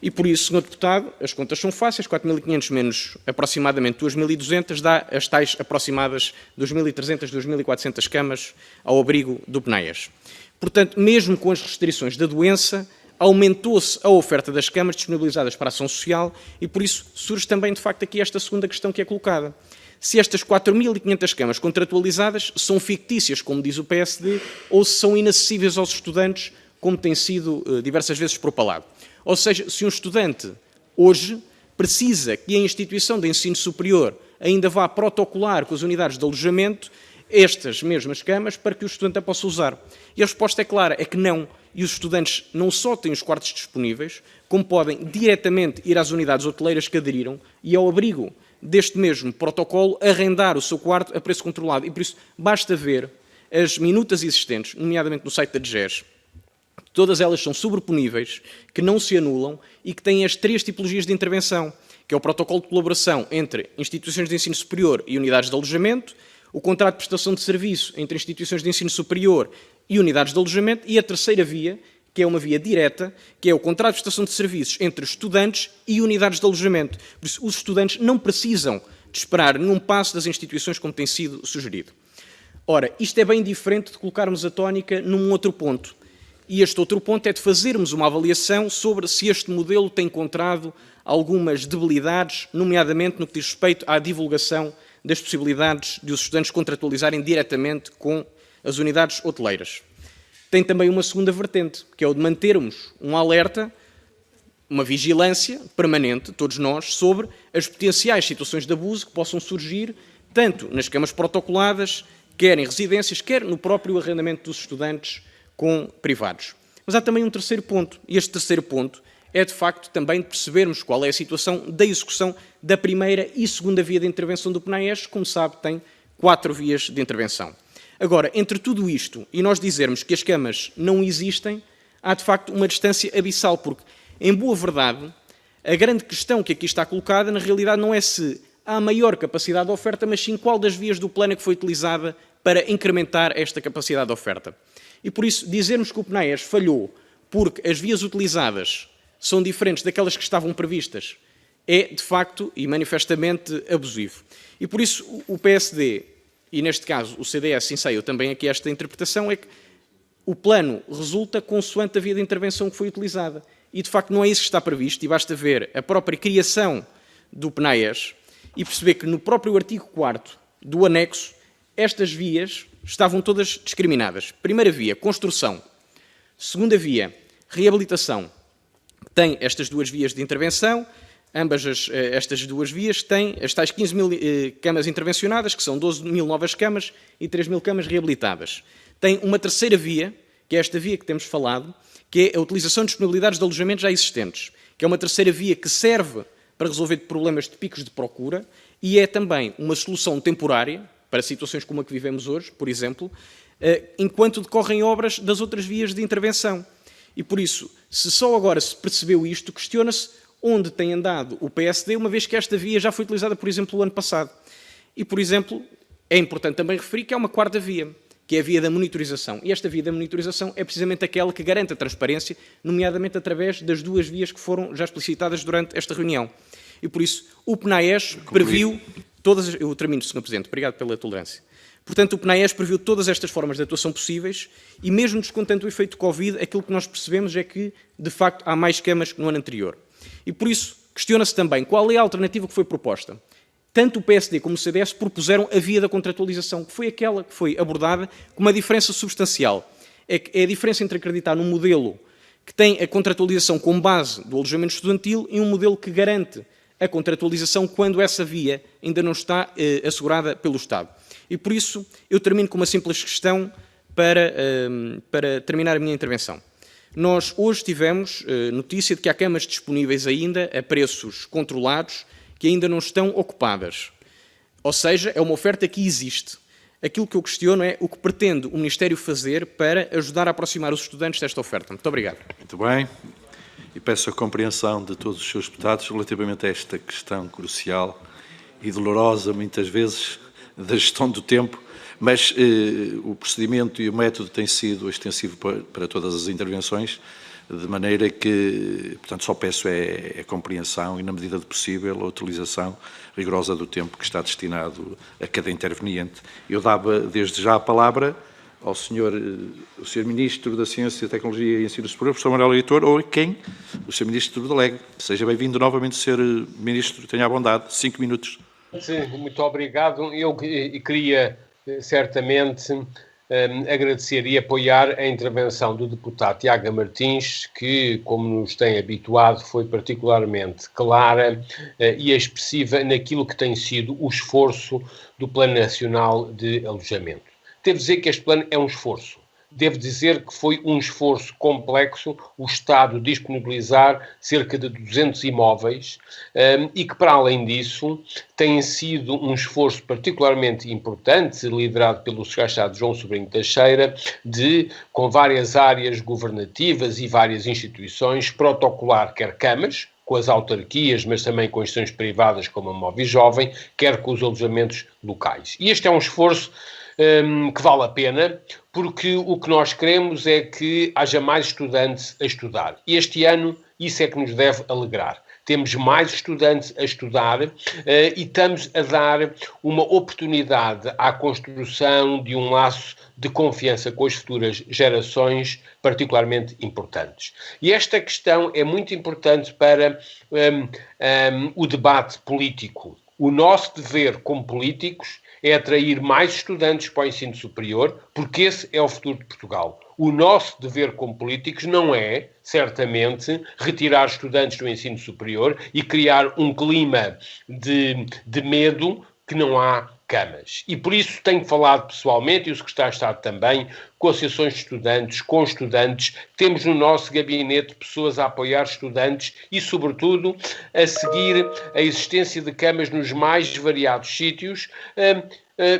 E por isso, Sr. Deputado, as contas são fáceis, 4.500 menos aproximadamente 2.200 dá as tais aproximadas 2.300, 2.400 camas ao abrigo do PNAES. Portanto, mesmo com as restrições da doença, aumentou-se a oferta das camas disponibilizadas para a ação social e, por isso, surge também, de facto, aqui esta segunda questão que é colocada. Se estas 4.500 camas contratualizadas são fictícias, como diz o PSD, ou se são inacessíveis aos estudantes, como tem sido diversas vezes propalado. Ou seja, se um estudante hoje precisa que a instituição de ensino superior ainda vá protocolar com as unidades de alojamento estas mesmas camas para que o estudante a possa usar. E a resposta é clara, é que não. E os estudantes não só têm os quartos disponíveis, como podem diretamente ir às unidades hoteleiras que aderiram e, ao abrigo deste mesmo protocolo, arrendar o seu quarto a preço controlado. E por isso basta ver as minutas existentes, nomeadamente no site da DGES. Todas elas são sobreponíveis, que não se anulam e que têm as 3 tipologias de intervenção, que é o protocolo de colaboração entre instituições de ensino superior e unidades de alojamento, o contrato de prestação de serviço entre instituições de ensino superior e unidades de alojamento e a terceira via, que é uma via direta, que é o contrato de prestação de serviços entre estudantes e unidades de alojamento. Por isso, os estudantes não precisam de esperar nenhum passo das instituições como tem sido sugerido. Ora, isto é bem diferente de colocarmos a tónica num outro ponto. E este outro ponto é de fazermos uma avaliação sobre se este modelo tem encontrado algumas debilidades, nomeadamente no que diz respeito à divulgação das possibilidades de os estudantes contratualizarem diretamente com as unidades hoteleiras. Tem também uma segunda vertente, que é o de mantermos um alerta, uma vigilância permanente, todos nós, sobre as potenciais situações de abuso que possam surgir, tanto nas camas protocoladas, quer em residências, quer no próprio arrendamento dos estudantes com privados. Mas há também um terceiro ponto, e este terceiro ponto é, de facto, também de percebermos qual é a situação da execução da primeira e segunda via de intervenção do PNAES, como sabe, tem 4 vias de intervenção. Agora, entre tudo isto e nós dizermos que as camas não existem, há, de facto, uma distância abissal, porque, em boa verdade, a grande questão que aqui está colocada, na realidade, não é se há maior capacidade de oferta, mas sim qual das vias do plano é que foi utilizada para incrementar esta capacidade de oferta. E, por isso, dizermos que o PNAES falhou porque as vias utilizadas são diferentes daquelas que estavam previstas é, de facto, e manifestamente abusivo. E, por isso, o PSD, e neste caso o CDS, ensaiou também aqui esta interpretação, é que o plano resulta consoante a via de intervenção que foi utilizada. E, de facto, não é isso que está previsto, e basta ver a própria criação do PNAES, e perceber que no próprio artigo 4º do anexo, estas vias estavam todas discriminadas. Primeira via, construção. Segunda via, reabilitação. Tem estas duas vias de intervenção, ambas estas duas vias têm as tais 15 mil camas intervencionadas, que são 12 mil novas camas e 3 mil camas reabilitadas. Tem uma terceira via, que é esta via que temos falado, que é a utilização de disponibilidades de alojamentos já existentes, que é uma terceira via que serve para resolver problemas de picos de procura e é também uma solução temporária para situações como a que vivemos hoje, por exemplo, enquanto decorrem obras das outras vias de intervenção. E por isso, se só agora se percebeu isto, questiona-se onde tem andado o PSD, uma vez que esta via já foi utilizada, por exemplo, o ano passado. E, por exemplo, é importante também referir que há uma quarta via, que é a via da monitorização. E esta via da monitorização é precisamente aquela que garante a transparência, nomeadamente através das duas vias que foram já explicitadas durante esta reunião. E por isso, o PNAES previu todas... Eu termino, Sr. Presidente. Obrigado pela tolerância. Portanto, o PNAES previu todas estas formas de atuação possíveis e, mesmo descontando o efeito Covid, aquilo que nós percebemos é que, de facto, há mais camas que no ano anterior. E, por isso, questiona-se também qual é a alternativa que foi proposta. Tanto o PSD como o CDS propuseram a via da contratualização, que foi aquela que foi abordada com uma diferença substancial. É a diferença entre acreditar num modelo que tem a contratualização com base do alojamento estudantil e um modelo que garante a contratualização quando essa via ainda não está assegurada pelo Estado. E por isso eu termino com uma simples questão para terminar a minha intervenção. Nós hoje tivemos notícia de que há camas disponíveis ainda a preços controlados que ainda não estão ocupadas. Ou seja, é uma oferta que existe. Aquilo que eu questiono é o que pretende o Ministério fazer para ajudar a aproximar os estudantes desta oferta. Muito obrigado. Muito bem. E peço a compreensão de todos os seus deputados relativamente a esta questão crucial e dolorosa, muitas vezes, da gestão do tempo, mas o procedimento e o método têm sido extensivo para todas as intervenções, de maneira que, portanto, só peço a compreensão e, na medida do possível, a utilização rigorosa do tempo que está destinado a cada interveniente. Eu dava, desde já, a palavra ao Sr. Ministro da Ciência, Tecnologia e Ensino Superior, professor Manuel Leitor, ou a quem o Sr. Ministro delegue. Seja bem-vindo novamente, Sr. Ministro, tenha a bondade, 5 minutos. Sim, muito obrigado. Eu queria, certamente, agradecer e apoiar a intervenção do deputado Tiago Martins, que, como nos tem habituado, foi particularmente clara e expressiva naquilo que tem sido o esforço do Plano Nacional de Alojamento. Devo dizer que este plano é um esforço. Devo dizer que foi um esforço complexo o Estado disponibilizar cerca de 200 imóveis e que, para além disso, tem sido um esforço particularmente importante, liderado pelo Sr. João Sobrinho Teixeira, com várias áreas governativas e várias instituições, protocolar quer camas, com as autarquias, mas também com instituições privadas como a Móvel Jovem, quer com os alojamentos locais. E este é um esforço que vale a pena, porque o que nós queremos é que haja mais estudantes a estudar. E este ano isso é que nos deve alegrar. Temos mais estudantes a estudar e estamos a dar uma oportunidade à construção de um laço de confiança com as futuras gerações particularmente importantes. E esta questão é muito importante para o debate político. O nosso dever como políticos é atrair mais estudantes para o ensino superior, porque esse é o futuro de Portugal. O nosso dever como políticos não é, certamente, retirar estudantes do ensino superior e criar um clima de medo que não há camas. E por isso tenho falado pessoalmente, e o Secretário de Estado também, com associações de estudantes, com estudantes. Temos no nosso gabinete pessoas a apoiar estudantes e, sobretudo, a seguir a existência de camas nos mais variados sítios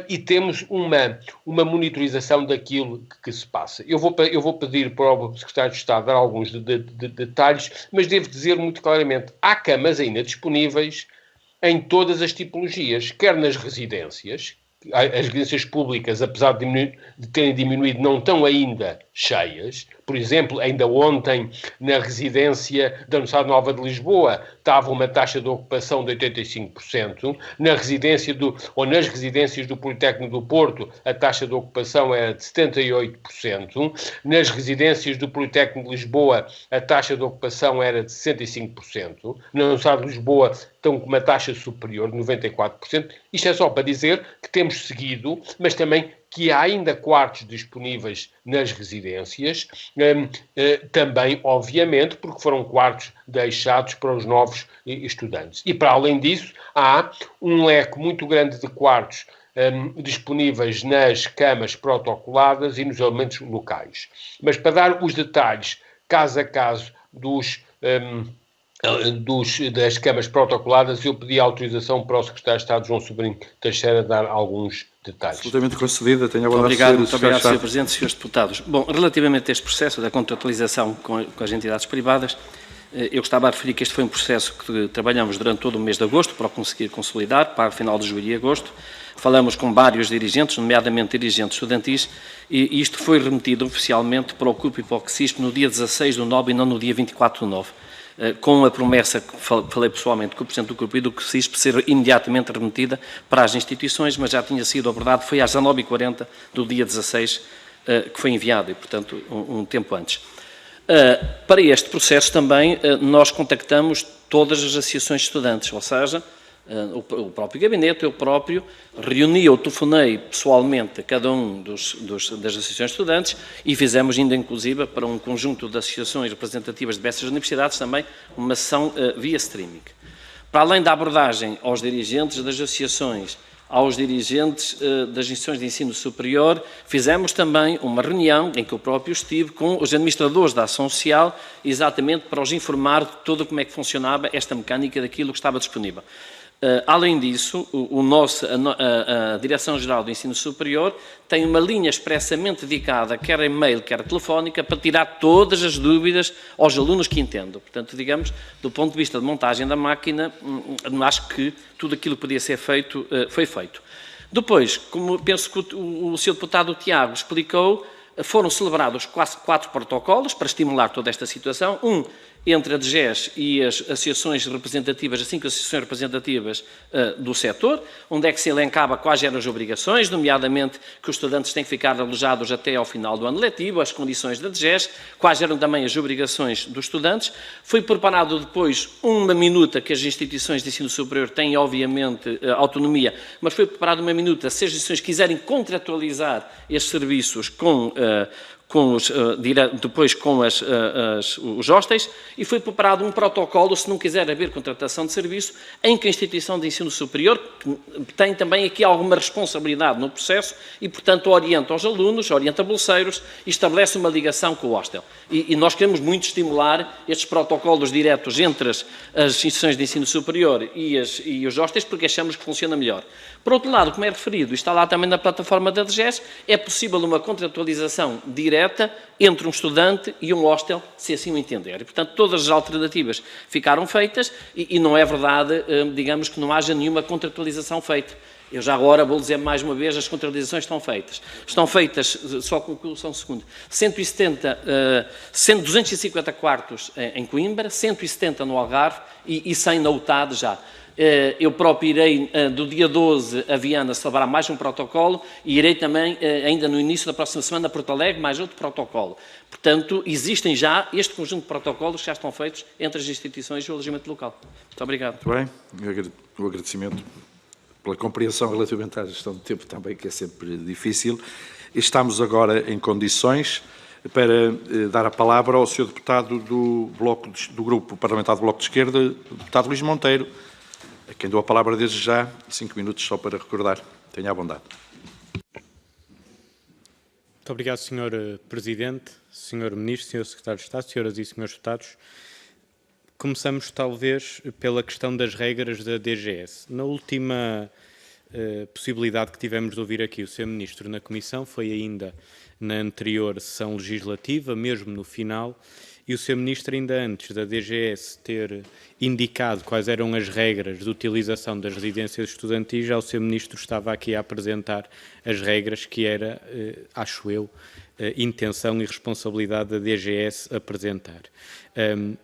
e temos uma monitorização daquilo que se passa. Eu vou pedir para o Secretário de Estado dar alguns detalhes, mas devo dizer muito claramente, há camas ainda disponíveis em todas as tipologias, quer nas residências. As residências públicas, apesar de terem diminuído, não estão ainda cheias. Por exemplo, ainda ontem, na residência da Universidade Nova de Lisboa, estava uma taxa de ocupação de 85%. Nas residências do Politécnico do Porto, a taxa de ocupação era de 78%. Nas residências do Politécnico de Lisboa, a taxa de ocupação era de 65%. Na Universidade de Lisboa, estão com uma taxa superior de 94%. Isto é só para dizer que temos seguido, mas também que há ainda quartos disponíveis nas residências, também, obviamente, porque foram quartos deixados para os novos estudantes. E, para além disso, há um leque muito grande de quartos disponíveis nas camas protocoladas e nos alojamentos locais. Mas, para dar os detalhes, caso a caso, das camas protocoladas, eu pedi autorização para o Secretário de Estado, João Sobrinho Teixeira, dar alguns detalhes. Absolutamente concedida. Tenho a Muito obrigado, Sr. Presidente, Srs. Deputados. Bom, relativamente a este processo da contratualização com as entidades privadas, eu gostava de referir que este foi um processo que trabalhamos durante todo o mês de agosto para o conseguir consolidar, para o final de julho e agosto. Falamos com vários dirigentes, nomeadamente dirigentes estudantis, e isto foi remetido oficialmente para o CUP e para o CSISP no dia 16 do 9 e não no dia 24 do 9. Com a promessa que falei pessoalmente com o Presidente do Grupo e do CSISP ser imediatamente remetida para as instituições, mas já tinha sido abordado, foi às 19h40 do dia 16 que foi enviado, e portanto um tempo antes. Para este processo também nós contactamos todas as associações de estudantes, ou seja, o próprio gabinete, eu próprio, reuni ou telefonei pessoalmente a cada um das associações de estudantes e fizemos ainda, inclusive, para um conjunto de associações representativas de diversas universidades também, uma sessão via streaming. Para além da abordagem aos dirigentes das associações, aos dirigentes das instituições de ensino superior, fizemos também uma reunião em que eu próprio estive com os administradores da ação social, exatamente para os informar de tudo como é que funcionava esta mecânica daquilo que estava disponível. Além disso, a Direção-Geral do Ensino Superior tem uma linha expressamente dedicada, quer e-mail, quer telefónica, para tirar todas as dúvidas aos alunos que entendam. Portanto, digamos, do ponto de vista de montagem da máquina, acho que tudo aquilo que podia ser feito, foi feito. Depois, como penso que o Sr. Deputado Tiago explicou, foram celebrados quase 4 protocolos para estimular toda esta situação. Um entre a DGES e as associações representativas, as 5 associações representativas do setor, onde é que se elencava quais eram as obrigações, nomeadamente que os estudantes têm que ficar alojados até ao final do ano letivo, as condições da DGES, quais eram também as obrigações dos estudantes. Foi preparado depois uma minuta que as instituições de ensino superior têm, obviamente, autonomia, mas foi preparada uma minuta se as instituições quiserem contratualizar estes serviços depois com os hostéis, e foi preparado um protocolo, se não quiser haver contratação de serviço, em que a instituição de ensino superior tem também aqui alguma responsabilidade no processo e, portanto, orienta os alunos, orienta bolseiros e estabelece uma ligação com o hostel. E nós queremos muito estimular estes protocolos diretos entre as instituições de ensino superior e os hostéis, porque achamos que funciona melhor. Por outro lado, como é referido, está lá também na plataforma da DGES, é possível uma contratualização direta entre um estudante e um hostel, se assim o entender. E, portanto, todas as alternativas ficaram feitas e não é verdade, digamos, que não haja nenhuma contratualização feita. Eu já agora vou dizer mais uma vez, as contratualizações estão feitas. Estão feitas, só concluo só um segundo, 250 quartos em Coimbra, 170 no Algarve e 100 na UTAD já. Eu próprio irei, do dia 12 a Viana, celebrar mais um protocolo e irei também, ainda no início da próxima semana, a Porto Alegre, mais outro protocolo. Portanto, existem já este conjunto de protocolos que já estão feitos entre as instituições e o alojamento local. Muito obrigado. Muito bem, o agradecimento pela compreensão relativamente à gestão de tempo também, que é sempre difícil. Estamos agora em condições para dar a palavra ao Sr. Deputado do Grupo Parlamentar do Bloco de Esquerda, o Deputado Luís Monteiro, a quem dou a palavra desde já, 5 minutos só para recordar. Tenha à vontade. Muito obrigado, Sr. Presidente, Sr. Ministro, Sr. Secretário de Estado, Senhoras e Srs. Deputados. Começamos, talvez, pela questão das regras da DGS. Na última possibilidade que tivemos de ouvir aqui o Sr. Ministro na Comissão, foi ainda na anterior sessão legislativa, mesmo no final, e o Sr. Ministro, ainda antes da DGS ter indicado quais eram as regras de utilização das residências estudantis, já o Sr. Ministro estava aqui a apresentar as regras que era, acho eu, intenção e responsabilidade da DGS apresentar.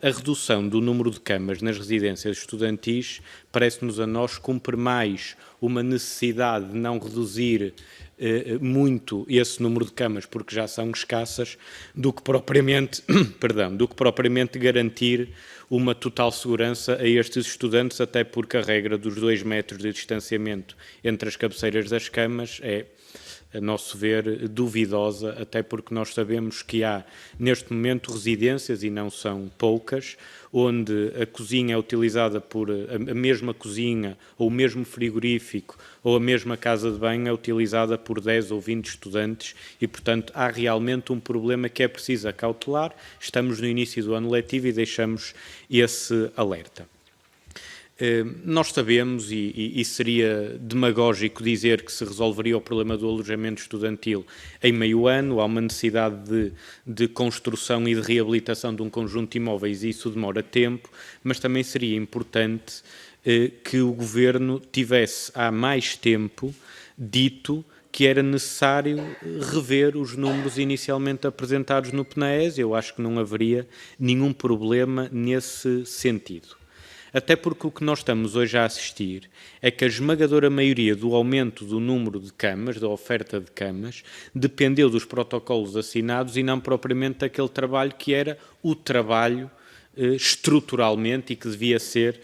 A redução do número de camas nas residências estudantis parece-nos a nós cumpre mais uma necessidade de não reduzir muito esse número de camas, porque já são escassas, do que propriamente, garantir uma total segurança a estes estudantes, até porque a regra dos 2 metros de distanciamento entre as cabeceiras das camas é, a nosso ver, duvidosa, até porque nós sabemos que há, neste momento, residências, e não são poucas, onde a cozinha é utilizada por a mesma cozinha, ou o mesmo frigorífico, ou a mesma casa de banho é utilizada por 10 ou 20 estudantes e, portanto, há realmente um problema que é preciso acautelar. Estamos no início do ano letivo e deixamos esse alerta. Nós sabemos, e seria demagógico dizer que se resolveria o problema do alojamento estudantil em meio ano, há uma necessidade de construção e de reabilitação de um conjunto de imóveis e isso demora tempo, mas também seria importante que o Governo tivesse há mais tempo dito que era necessário rever os números inicialmente apresentados no PNAES. Eu acho que não haveria nenhum problema nesse sentido. Até porque o que nós estamos hoje a assistir é que a esmagadora maioria do aumento do número de camas, da oferta de camas, dependeu dos protocolos assinados e não propriamente daquele trabalho que era o trabalho estruturalmente e que devia ser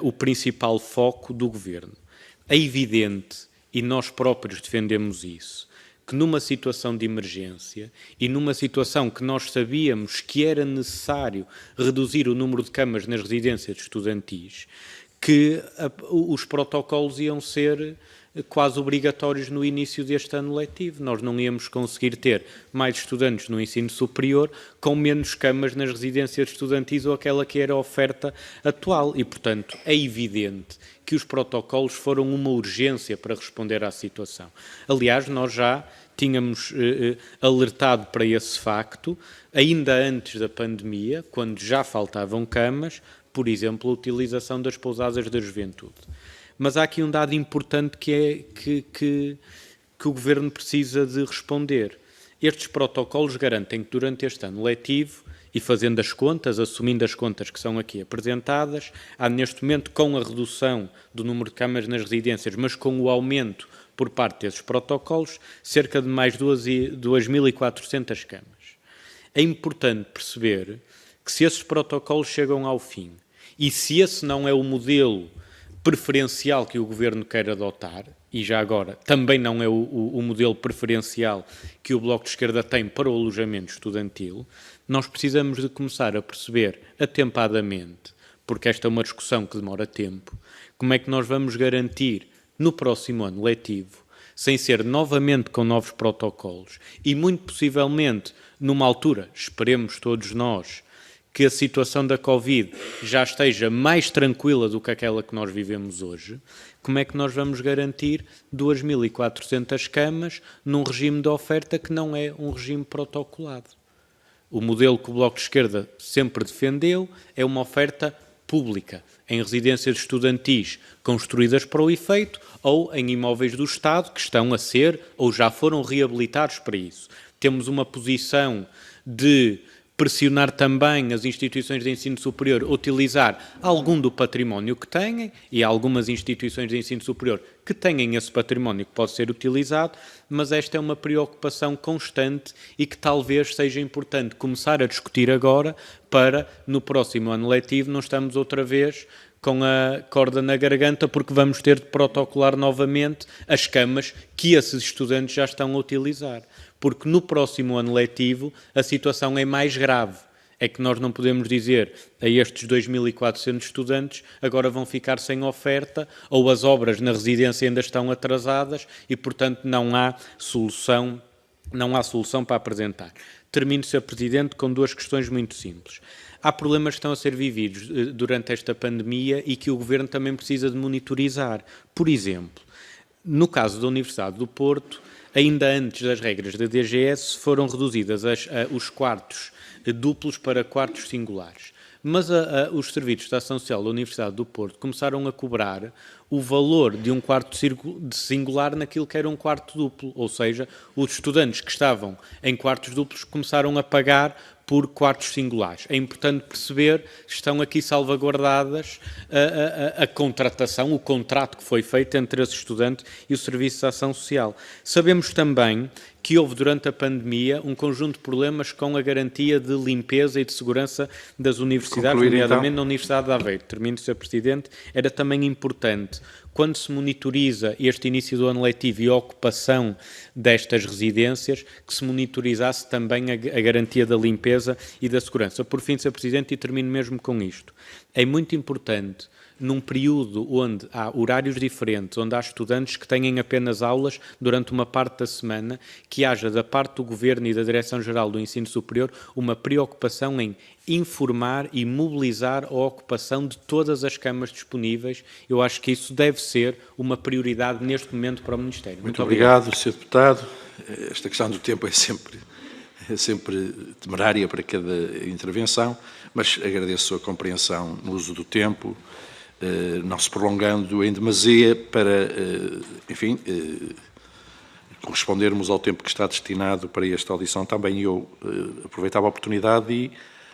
o principal foco do Governo. É evidente, e nós próprios defendemos isso, que numa situação de emergência e numa situação que nós sabíamos que era necessário reduzir o número de camas nas residências estudantis, que os protocolos iam ser quase obrigatórios no início deste ano letivo. Nós não íamos conseguir ter mais estudantes no ensino superior com menos camas nas residências estudantis ou aquela que era a oferta atual. E, portanto, é evidente que os protocolos foram uma urgência para responder à situação. Aliás, nós já tínhamos alertado para esse facto, ainda antes da pandemia, quando já faltavam camas, por exemplo, a utilização das pousadas da juventude. Mas há aqui um dado importante que é que o Governo precisa de responder. Estes protocolos garantem que durante este ano letivo, e fazendo as contas, assumindo as contas que são aqui apresentadas, há neste momento, com a redução do número de camas nas residências, mas com o aumento por parte desses protocolos, cerca de mais 2.400 camas. É importante perceber que se esses protocolos chegam ao fim, e se esse não é o modelo preferencial que o Governo quer adotar, e já agora também não é o modelo preferencial que o Bloco de Esquerda tem para o alojamento estudantil, nós precisamos de começar a perceber atempadamente, porque esta é uma discussão que demora tempo, como é que nós vamos garantir no próximo ano letivo, sem ser novamente com novos protocolos e muito possivelmente numa altura, esperemos todos nós, que a situação da Covid já esteja mais tranquila do que aquela que nós vivemos hoje, como é que nós vamos garantir 2.400 camas num regime de oferta que não é um regime protocolado? O modelo que o Bloco de Esquerda sempre defendeu é uma oferta pública, em residências estudantis construídas para o efeito ou em imóveis do Estado que estão a ser ou já foram reabilitados para isso. Temos uma posição de pressionar também as instituições de ensino superior a utilizar algum do património que têm, e há algumas instituições de ensino superior que têm esse património que pode ser utilizado, mas esta é uma preocupação constante e que talvez seja importante começar a discutir agora para, no próximo ano letivo, não estamos outra vez com a corda na garganta, porque vamos ter de protocolar novamente as camas que esses estudantes já estão a utilizar. Porque no próximo ano letivo a situação é mais grave. É que nós não podemos dizer a estes 2.400 estudantes agora vão ficar sem oferta ou as obras na residência ainda estão atrasadas e, portanto, não há solução para apresentar. Termino, Sr. Presidente, com duas questões muito simples. Há problemas que estão a ser vividos durante esta pandemia e que o Governo também precisa de monitorizar. Por exemplo, no caso da Universidade do Porto, ainda antes das regras da DGS, foram reduzidas os quartos duplos para quartos singulares. Mas os serviços de ação social da Universidade do Porto começaram a cobrar o valor de um quarto singular naquilo que era um quarto duplo, ou seja, os estudantes que estavam em quartos duplos começaram a pagar por quartos singulares. É importante perceber que estão aqui salvaguardadas a contratação, o contrato que foi feito entre esse estudante e o Serviço de Ação Social. Sabemos também que houve durante a pandemia um conjunto de problemas com a garantia de limpeza e de segurança das universidades, nomeadamente na Universidade de Aveiro. Termino, Sr. Presidente. Era também importante, quando se monitoriza este início do ano letivo e a ocupação destas residências, que se monitorizasse também a garantia da limpeza e da segurança. Por fim, Sr. Presidente, e termino mesmo com isto, é muito importante, num período onde há horários diferentes, onde há estudantes que têm apenas aulas durante uma parte da semana, que haja da parte do Governo e da Direção-Geral do Ensino Superior uma preocupação em informar e mobilizar a ocupação de todas as camas disponíveis. Eu acho que isso deve ser uma prioridade neste momento para o Ministério. Muito obrigado, Sr. Deputado. Esta questão do tempo é sempre temerária para cada intervenção, mas agradeço a sua compreensão no uso do tempo, não se prolongando em demasia para, enfim, correspondermos ao tempo que está destinado para esta audição. Também eu aproveitava a oportunidade e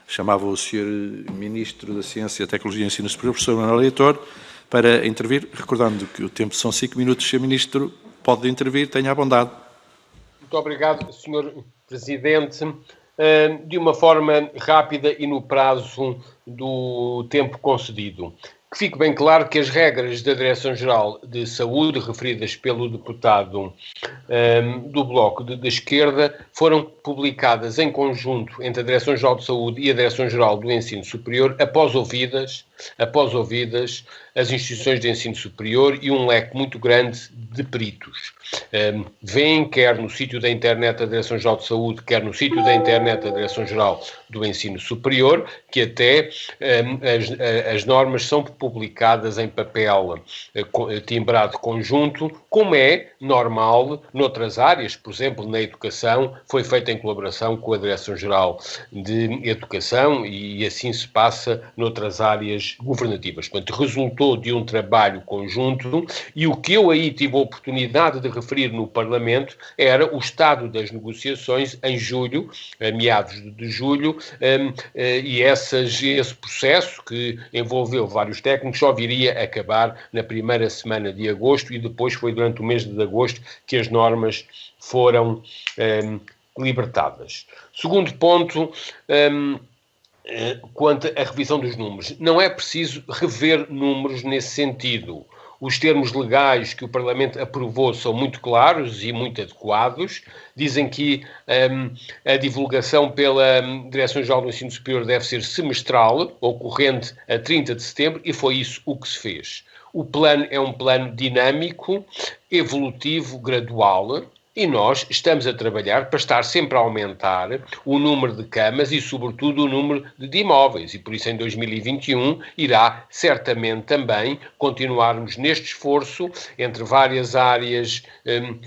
chamava o Sr. Ministro da Ciência, Tecnologia e Ensino Superior, professor Manuel Leitor, para intervir, recordando que o tempo são 5 minutos. Sr. Ministro, pode intervir, tenha a bondade. Muito obrigado, Sr. Presidente. De uma forma rápida e no prazo do tempo concedido. Que fique bem claro que as regras da Direção-Geral de Saúde, referidas pelo deputado do Bloco da Esquerda, foram publicadas em conjunto entre a Direção-Geral de Saúde e a Direção-Geral do Ensino Superior, após ouvidas as instituições de ensino superior e um leque muito grande de peritos. Vêm, quer no sítio da internet da Direção-Geral de Saúde, quer no sítio da internet da Direção-Geral do Ensino Superior, que até as normas são publicadas em papel timbrado conjunto, como é normal noutras áreas, por exemplo, na educação, foi feita em colaboração com a Direção-Geral de Educação e assim se passa noutras áreas governativas. Portanto, resultou de um trabalho conjunto e o que eu aí tive a oportunidade de referir no Parlamento era o estado das negociações em julho, a meados de julho, e esse processo, que envolveu vários técnicos, só viria a acabar na primeira semana de agosto e depois foi durante o mês de agosto que as normas foram libertadas. Segundo ponto, quanto à revisão dos números. Não é preciso rever números nesse sentido. Os termos legais que o Parlamento aprovou são muito claros e muito adequados. Dizem que a divulgação pela Direção-Geral do Ensino Superior deve ser semestral, ocorrente a 30 de setembro, e foi isso o que se fez. O plano é um plano dinâmico, evolutivo, gradual, e nós estamos a trabalhar para estar sempre a aumentar o número de camas e, sobretudo, o número de imóveis. E, por isso, em 2021, irá certamente também continuarmos neste esforço entre várias áreas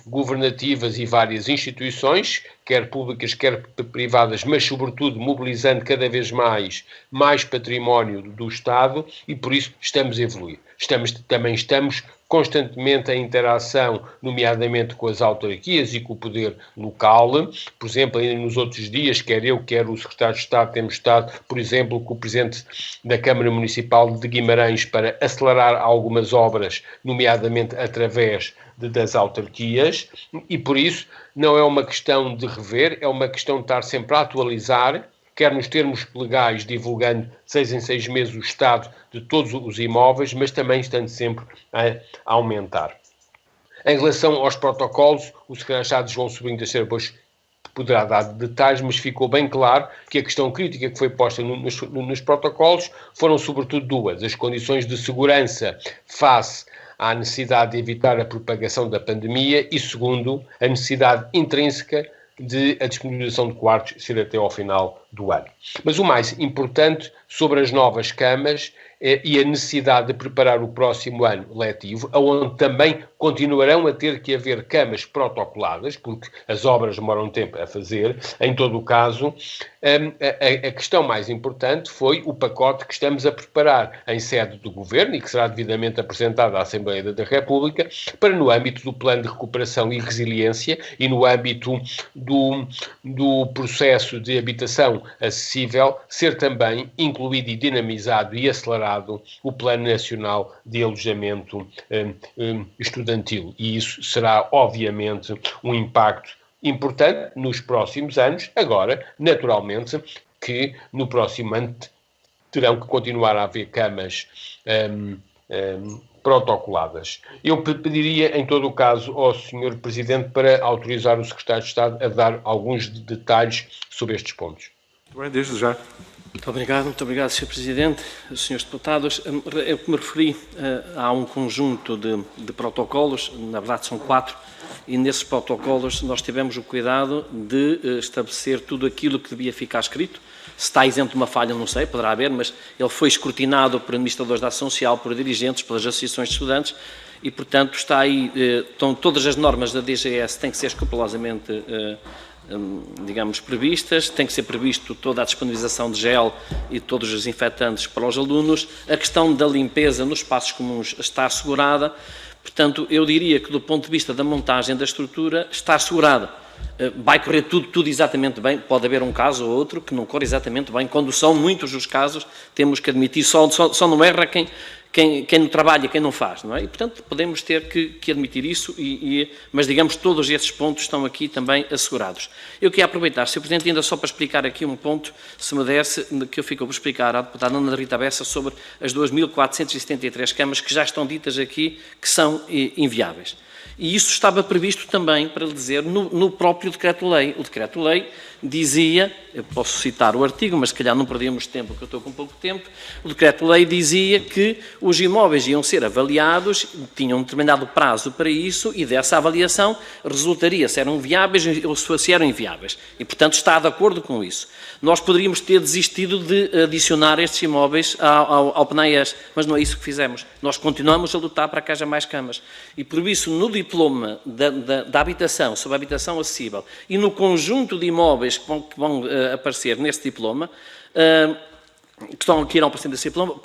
governativas e várias instituições, quer públicas, quer privadas, mas, sobretudo, mobilizando cada vez mais património do Estado e, por isso, estamos a evoluir. Também estamos constantemente em interação, nomeadamente com as autarquias e com o poder local. Por exemplo, ainda nos outros dias, quer eu, quer o Secretário de Estado, temos estado, por exemplo, com o Presidente da Câmara Municipal de Guimarães para acelerar algumas obras, nomeadamente através das autarquias, e por isso não é uma questão de rever, é uma questão de estar sempre a atualizar, quer nos termos legais, divulgando 6 em 6 meses o estado de todos os imóveis, mas também estando sempre a aumentar. Em relação aos protocolos, o Secretário de Estado João Sobrinho da Silva depois poderá dar detalhes, mas ficou bem claro que a questão crítica que foi posta nos protocolos foram sobretudo duas: as condições de segurança face à necessidade de evitar a propagação da pandemia e, segundo, a necessidade intrínseca de a disponibilização de quartos ser até ao final do ano. Mas o mais importante sobre as novas camas e a necessidade de preparar o próximo ano letivo, onde também continuarão a ter que haver camas protocoladas, porque as obras demoram tempo a fazer. Em todo o caso, a questão mais importante foi o pacote que estamos a preparar em sede do Governo e que será devidamente apresentado à Assembleia da República, para no âmbito do Plano de Recuperação e Resiliência e no âmbito do processo de habitação acessível, ser também incluído e dinamizado e acelerado o Plano Nacional de Alojamento Estudantil. E isso será, obviamente, um impacto importante nos próximos anos. Agora, naturalmente, que no próximo ano terão que continuar a haver camas protocoladas. Eu pediria, em todo o caso, ao Sr. Presidente para autorizar o Secretário de Estado a dar alguns detalhes sobre estes pontos. Muito bem, desde já. Muito obrigado, Sr. Presidente. Senhores deputados, eu me referi a um conjunto de protocolos, na verdade são 4, e nesses protocolos nós tivemos o cuidado de estabelecer tudo aquilo que devia ficar escrito. Se está isento de uma falha, não sei, poderá haver, mas ele foi escrutinado por administradores da ação social, por dirigentes, pelas associações de estudantes, e, portanto, está aí, estão todas as normas da DGS têm que ser escrupulosamente digamos, previstas, tem que ser previsto toda a disponibilização de gel e todos os desinfetantes para os alunos, a questão da limpeza nos espaços comuns está assegurada, portanto, eu diria que do ponto de vista da montagem da estrutura está assegurada. Vai correr tudo exatamente bem, pode haver um caso ou outro que não corre exatamente bem, quando são muitos os casos, temos que admitir, só não erra quem não trabalha, quem não faz, não é? E, portanto, podemos ter que admitir isso, mas, digamos, todos esses pontos estão aqui também assegurados. Eu queria aproveitar, Sr. Presidente, ainda só para explicar aqui um ponto, se me desse, que eu fico a explicar à deputada Ana Rita Bessa sobre as 2.473 camas que já estão ditas aqui, que são inviáveis. E isso estava previsto também, para lhe dizer, no próprio decreto-lei. O decreto-lei dizia, eu posso citar o artigo, mas se calhar não perdíamos tempo, porque eu estou com pouco tempo, o decreto-lei dizia que os imóveis iam ser avaliados, tinham um determinado prazo para isso, e dessa avaliação resultaria se eram viáveis ou se eram inviáveis. E, portanto, está de acordo com isso. Nós poderíamos ter desistido de adicionar estes imóveis ao PNAES, mas não é isso que fizemos. Nós continuamos a lutar para que haja mais camas. E, por isso, no diploma da habitação, sobre a habitação acessível, e no conjunto de imóveis que vão aparecer nesse diploma, que irão aparecer nesse diploma,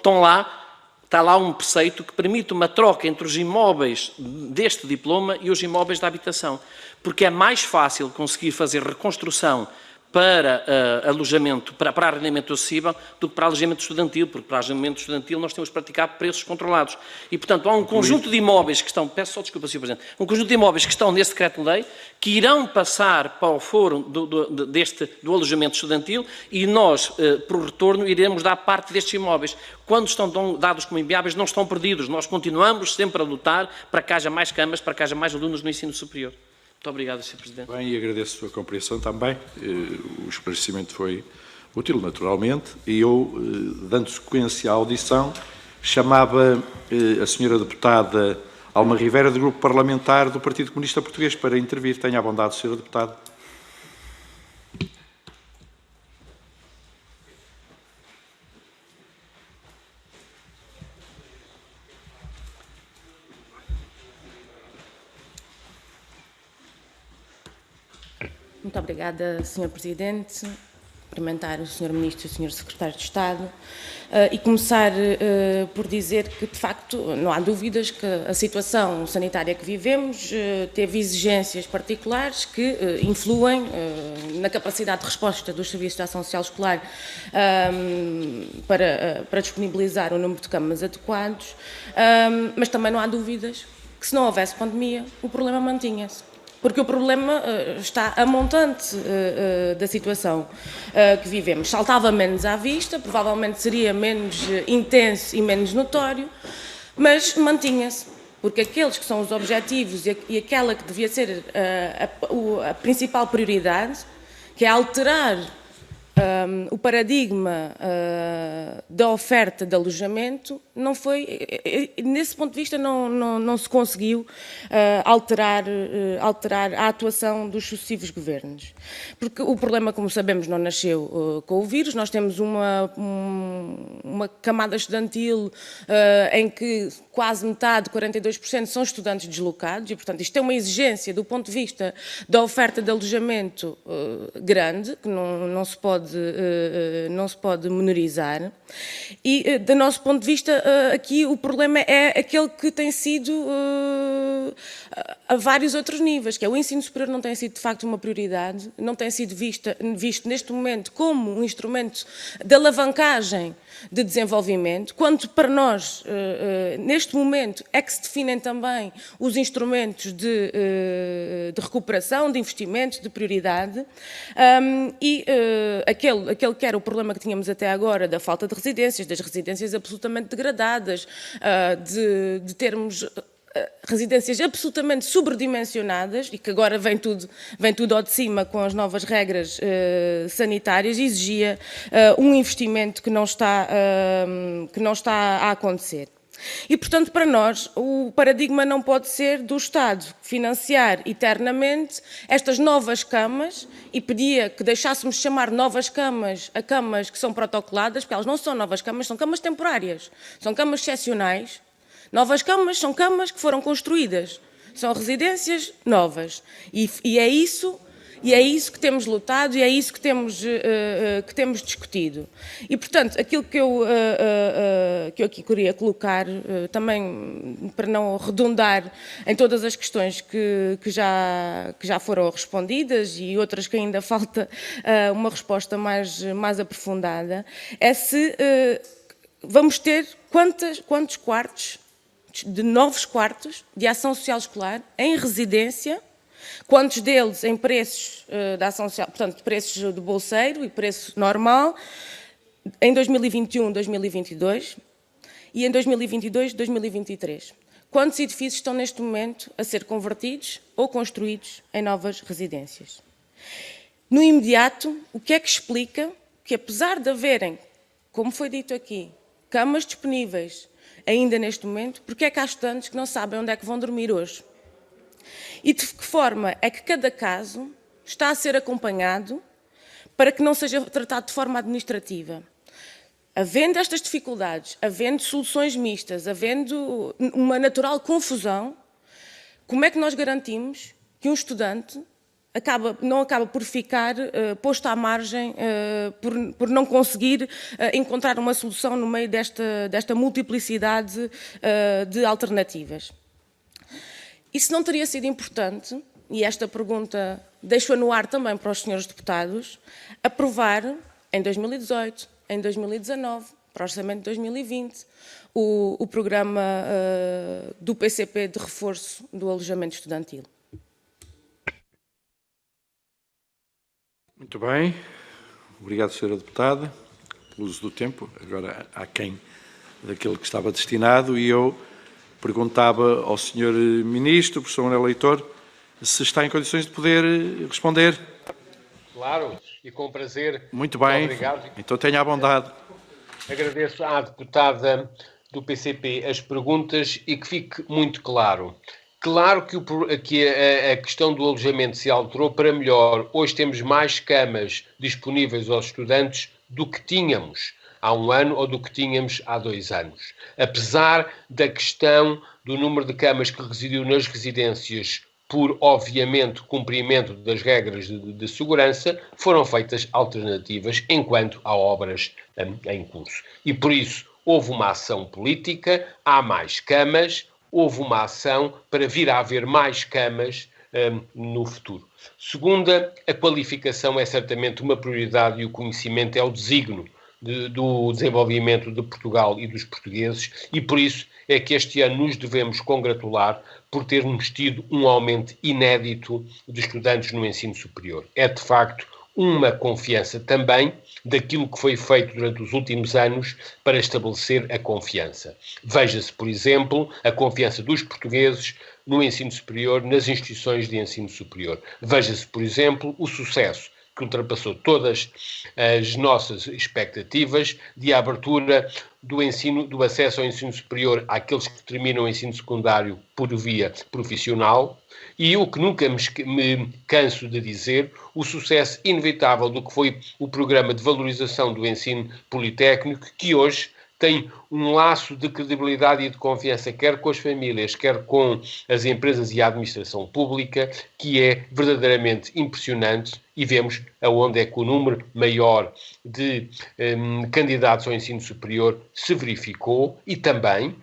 está lá um preceito que permite uma troca entre os imóveis deste diploma e os imóveis da habitação, porque é mais fácil conseguir fazer reconstrução para alojamento, para arrendamento acessível, do que para alojamento estudantil, porque para alojamento estudantil nós temos praticado preços controlados. E, portanto, há um conjunto de imóveis que estão, peço só desculpa, Sr. Presidente, um conjunto de imóveis que estão nesse decreto-lei, que irão passar para o foro do alojamento estudantil e nós, por retorno, iremos dar parte destes imóveis. Quando estão dados como inviáveis, não estão perdidos. Nós continuamos sempre a lutar para que haja mais camas, para que haja mais alunos no ensino superior. Muito obrigado, Sr. Presidente. Bem, e agradeço a sua compreensão também. O esclarecimento foi útil, naturalmente, e eu, dando sequência à audição, chamava a senhora deputada Alma Rivera, do Grupo Parlamentar do Partido Comunista Português, para intervir. Tenha a bondade, senhora deputada. Muito obrigada, Sr. Presidente. Cumprimentar o Sr. Ministro e o Sr. Secretário de Estado e começar por dizer que, de facto, não há dúvidas que a situação sanitária que vivemos teve exigências particulares que influem na capacidade de resposta dos serviços de ação social escolar para disponibilizar o número de camas adequados, mas também não há dúvidas que, se não houvesse pandemia, o problema mantinha-se. Porque o problema está a montante da situação que vivemos. Saltava menos à vista, provavelmente seria menos intenso e menos notório, mas mantinha-se. Porque aqueles que são os objetivos e aquela que devia ser a principal prioridade, que é alterar o paradigma da oferta de alojamento não foi, nesse ponto de vista, não se conseguiu alterar a atuação dos sucessivos governos. Porque o problema, como sabemos, não nasceu com o vírus. Nós temos uma camada estudantil em que quase metade, 42%, são estudantes deslocados e, portanto, isto é uma exigência do ponto de vista da oferta de alojamento grande, que não se pode menorizar. E, do nosso ponto de vista, aqui o problema é aquele que tem sido a vários outros níveis, que é o ensino superior não tem sido, de facto, uma prioridade, não tem sido visto neste momento como um instrumento de alavancagem de desenvolvimento, quando para nós, neste momento, é que se definem também os instrumentos de recuperação, de investimento, de prioridade, e aquele que era o problema que tínhamos até agora da falta de residências, das residências absolutamente degradadas, de termos residências absolutamente sobredimensionadas e que agora vem tudo ao de cima com as novas regras sanitárias, exigia um investimento que não está a acontecer. E, portanto, para nós, o paradigma não pode ser do Estado financiar eternamente estas novas camas, e pedia que deixássemos chamar novas camas a camas que são protocoladas, porque elas não são novas camas, são camas temporárias, são camas excepcionais. Novas camas são camas que foram construídas, são residências novas. E é isso que temos lutado e é isso que temos discutido. E, portanto, aquilo que eu aqui queria colocar, também para não redundar em todas as questões que já foram respondidas e outras que ainda falta uma resposta mais aprofundada, é se vamos ter quantos quartos, de novos quartos de ação social escolar em residência, quantos deles em preços da ação social, portanto, preços do bolseiro e preço normal, em 2021, 2022 e em 2022, 2023. Quantos edifícios estão neste momento a ser convertidos ou construídos em novas residências? No imediato, o que é que explica que, apesar de haverem, como foi dito aqui, camas disponíveis ainda neste momento, porque é que há estudantes que não sabem onde é que vão dormir hoje? E de que forma é que cada caso está a ser acompanhado para que não seja tratado de forma administrativa? Havendo estas dificuldades, havendo soluções mistas, havendo uma natural confusão, como é que nós garantimos que um estudante não acaba por ficar posto à margem por não conseguir encontrar uma solução no meio desta multiplicidade de alternativas? Isso não teria sido importante, e esta pergunta deixo-a no ar também para os senhores deputados, aprovar em 2018, em 2019, para o orçamento de 2020, o programa do PCP de reforço do alojamento estudantil. Muito bem. Obrigado, Sra. Deputada, pelo uso do tempo. Agora, há quem daquele que estava destinado, e eu perguntava ao Sr. Ministro, professor Manuel Leitor, se está em condições de poder responder. Claro, e com prazer. Muito bem. Obrigado. Então tenha a bondade. Agradeço à deputada do PCP as perguntas e que fique muito claro. Claro que a questão do alojamento se alterou para melhor. Hoje temos mais camas disponíveis aos estudantes do que tínhamos há um ano ou do que tínhamos há 2 anos. Apesar da questão do número de camas que residiu nas residências por, obviamente, cumprimento das regras de segurança, foram feitas alternativas enquanto há obras em curso. E por isso houve uma ação política, há mais camas, houve uma ação para vir a haver mais camas no futuro. Segunda, a qualificação é certamente uma prioridade e o conhecimento é o designo do desenvolvimento de Portugal e dos portugueses, e por isso é que este ano nos devemos congratular por termos tido um aumento inédito de estudantes no ensino superior. É, de facto, uma confiança também daquilo que foi feito durante os últimos anos para estabelecer a confiança. Veja-se, por exemplo, a confiança dos portugueses no ensino superior, nas instituições de ensino superior. Veja-se, por exemplo, o sucesso que ultrapassou todas as nossas expectativas, de abertura do acesso ao ensino superior àqueles que terminam o ensino secundário por via profissional, e o que nunca me canso de dizer, o sucesso inevitável do que foi o programa de valorização do ensino politécnico, que hoje tem um laço de credibilidade e de confiança, quer com as famílias, quer com as empresas e a administração pública, que é verdadeiramente impressionante, e vemos aonde é que o número maior de candidatos ao ensino superior se verificou, e também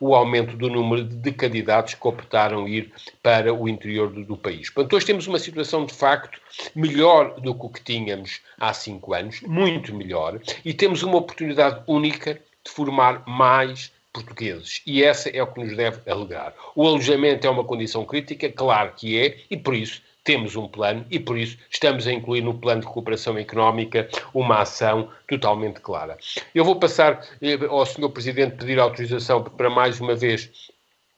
o aumento do número de candidatos que optaram ir para o interior do país. Portanto, hoje temos uma situação, de facto, melhor do que o que tínhamos há 5 anos, muito melhor, e temos uma oportunidade única de formar mais portugueses. E essa é o que nos deve alegrar. O alojamento é uma condição crítica, claro que é, e por isso temos um plano, e por isso estamos a incluir no plano de recuperação económica uma ação totalmente clara. Eu vou passar ao Sr. Presidente pedir autorização para, mais uma vez,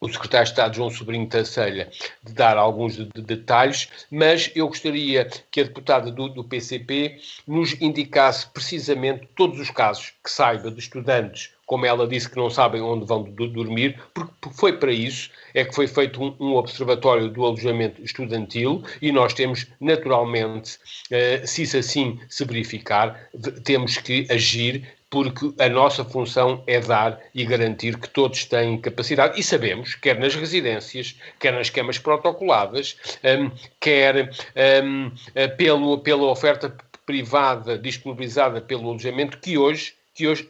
o Secretário de Estado, João Sobrinho Tancilha, de dar alguns detalhes, mas eu gostaria que a deputada do PCP nos indicasse precisamente todos os casos que saiba de estudantes, como ela disse, que não sabem onde vão dormir, porque foi para isso é que foi feito um observatório do alojamento estudantil, e nós temos, naturalmente, se isso assim se verificar, temos que agir, porque a nossa função é dar e garantir que todos têm capacidade. E sabemos, quer nas residências, quer nas camas protocoladas, quer pela oferta privada disponibilizada pelo alojamento, que hoje,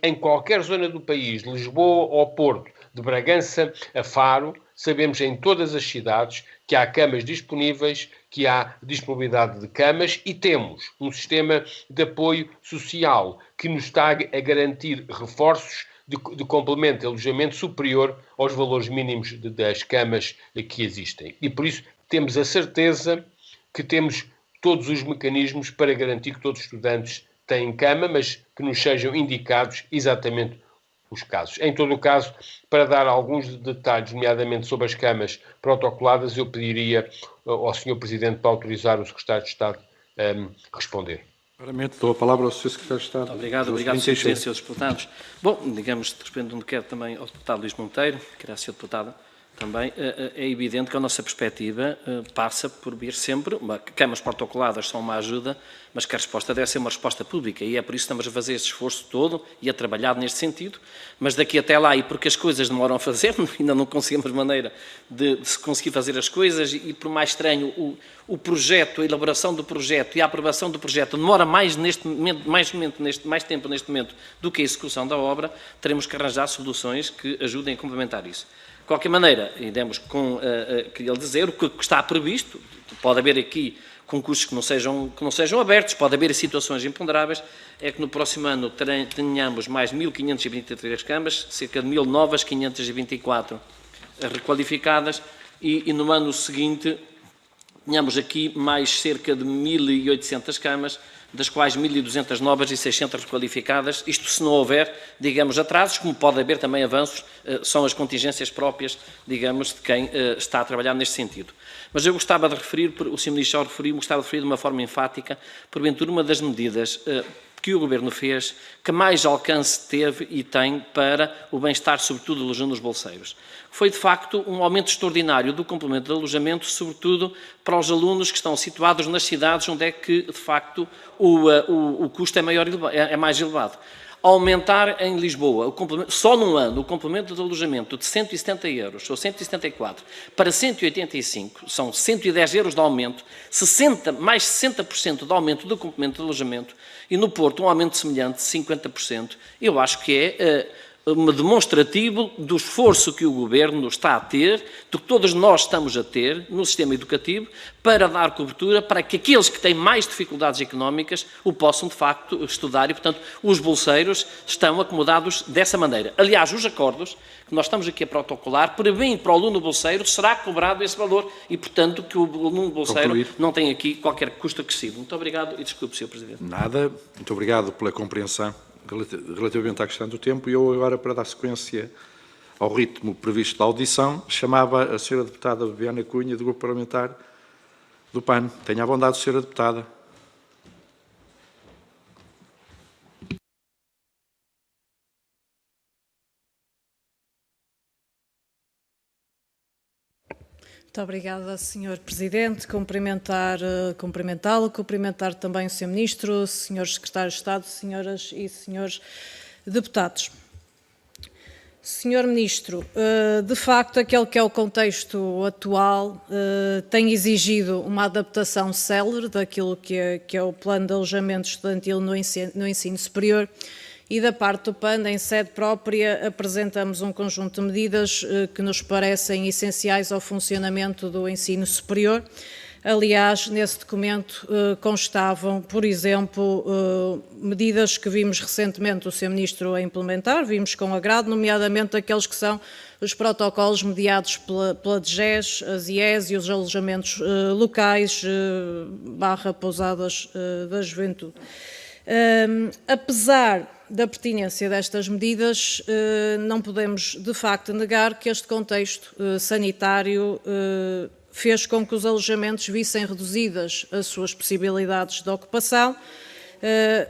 em qualquer zona do país, de Lisboa ao Porto, de Bragança a Faro, sabemos em todas as cidades que há camas disponíveis, que há disponibilidade de camas, e temos um sistema de apoio social que nos está a garantir reforços de complemento de alojamento superior aos valores mínimos das camas que existem. E por isso temos a certeza que temos todos os mecanismos para garantir que todos os estudantes têm cama, mas que nos sejam indicados exatamente os casos. Em todo o caso, para dar alguns detalhes, nomeadamente sobre as camas protocoladas, eu pediria ao Sr. Presidente para autorizar o Secretário de Estado a responder. Claramente, dou a palavra ao Sr. Secretário de Estado. Obrigado, Sr. Presidente, Srs. Deputados. Bom, digamos, respondendo quer também ao deputado Luís Monteiro, que era a Sra. Deputada, também é evidente que a nossa perspectiva passa por vir sempre, camas protocoladas são uma ajuda, mas que a resposta deve ser uma resposta pública, e é por isso que estamos a fazer esse esforço todo e a trabalhar neste sentido, mas daqui até lá, e porque as coisas demoram a fazer, ainda não conseguimos maneira de se conseguir fazer as coisas, e por mais estranho, o projeto, a elaboração do projeto e a aprovação do projeto demora mais tempo neste momento do que a execução da obra, teremos que arranjar soluções que ajudem a complementar isso. De qualquer maneira, iremos queria dizer, o que está previsto, pode haver aqui concursos que não sejam abertos, pode haver situações imponderáveis, é que no próximo ano tenhamos mais 1.523 camas, cerca de 1.000 novas, 524 requalificadas, e no ano seguinte tenhamos aqui mais cerca de 1.800 camas, das quais 1.200 novas e 600 requalificadas, isto se não houver, digamos, atrasos, como pode haver também avanços, são as contingências próprias, digamos, de quem está a trabalhar neste sentido. Mas eu gostava de referir, o Sr. Ministro já referiu, gostava de referir de uma forma enfática, porventura, uma das medidas que o Governo fez, que mais alcance teve e tem para o bem-estar, sobretudo, dos bolseiros. Foi, de facto, um aumento extraordinário do complemento de alojamento, sobretudo para os alunos que estão situados nas cidades onde é que, de facto, o custo é mais elevado. Aumentar em Lisboa, só num ano, o complemento de alojamento de 170 euros, ou 174, para 185, são 110 euros de aumento, mais 60% de aumento do complemento de alojamento, e no Porto um aumento semelhante de 50%, eu acho que é demonstrativo do esforço que o Governo está a ter, do que todos nós estamos a ter no sistema educativo, para dar cobertura para que aqueles que têm mais dificuldades económicas o possam, de facto, estudar, e, portanto, os bolseiros estão acomodados dessa maneira. Aliás, os acordos que nós estamos aqui a protocolar prevêem para o aluno bolseiro será cobrado esse valor, e, portanto, que o aluno bolseiro não tem aqui qualquer custo acrescido. Muito obrigado e desculpe, Sr. Presidente. Nada. Muito obrigado pela compreensão relativamente à questão do tempo. E eu agora, para dar sequência ao ritmo previsto da audição, chamava a Sra. Deputada Viviana Cunha, do Grupo Parlamentar do PAN. Tenha a bondade, Sra. Deputada. Muito obrigada, Sr. Presidente. Cumprimentá-lo, cumprimentar também o Sr. Ministro, Srs. Secretários de Estado, senhoras e senhores deputados. Sr. Ministro, de facto, aquele que é o contexto atual tem exigido uma adaptação célere daquilo que é o plano de alojamento estudantil no ensino superior, e da parte do PAN, em sede própria, apresentamos um conjunto de medidas que nos parecem essenciais ao funcionamento do ensino superior. Aliás, nesse documento constavam, por exemplo, medidas que vimos recentemente o Sr. Ministro a implementar, vimos com agrado, nomeadamente aqueles que são os protocolos mediados pela DGES, as IES e os alojamentos locais / pousadas da juventude. Apesar da pertinência destas medidas, não podemos, de facto, negar que este contexto sanitário fez com que os alojamentos vissem reduzidas as suas possibilidades de ocupação,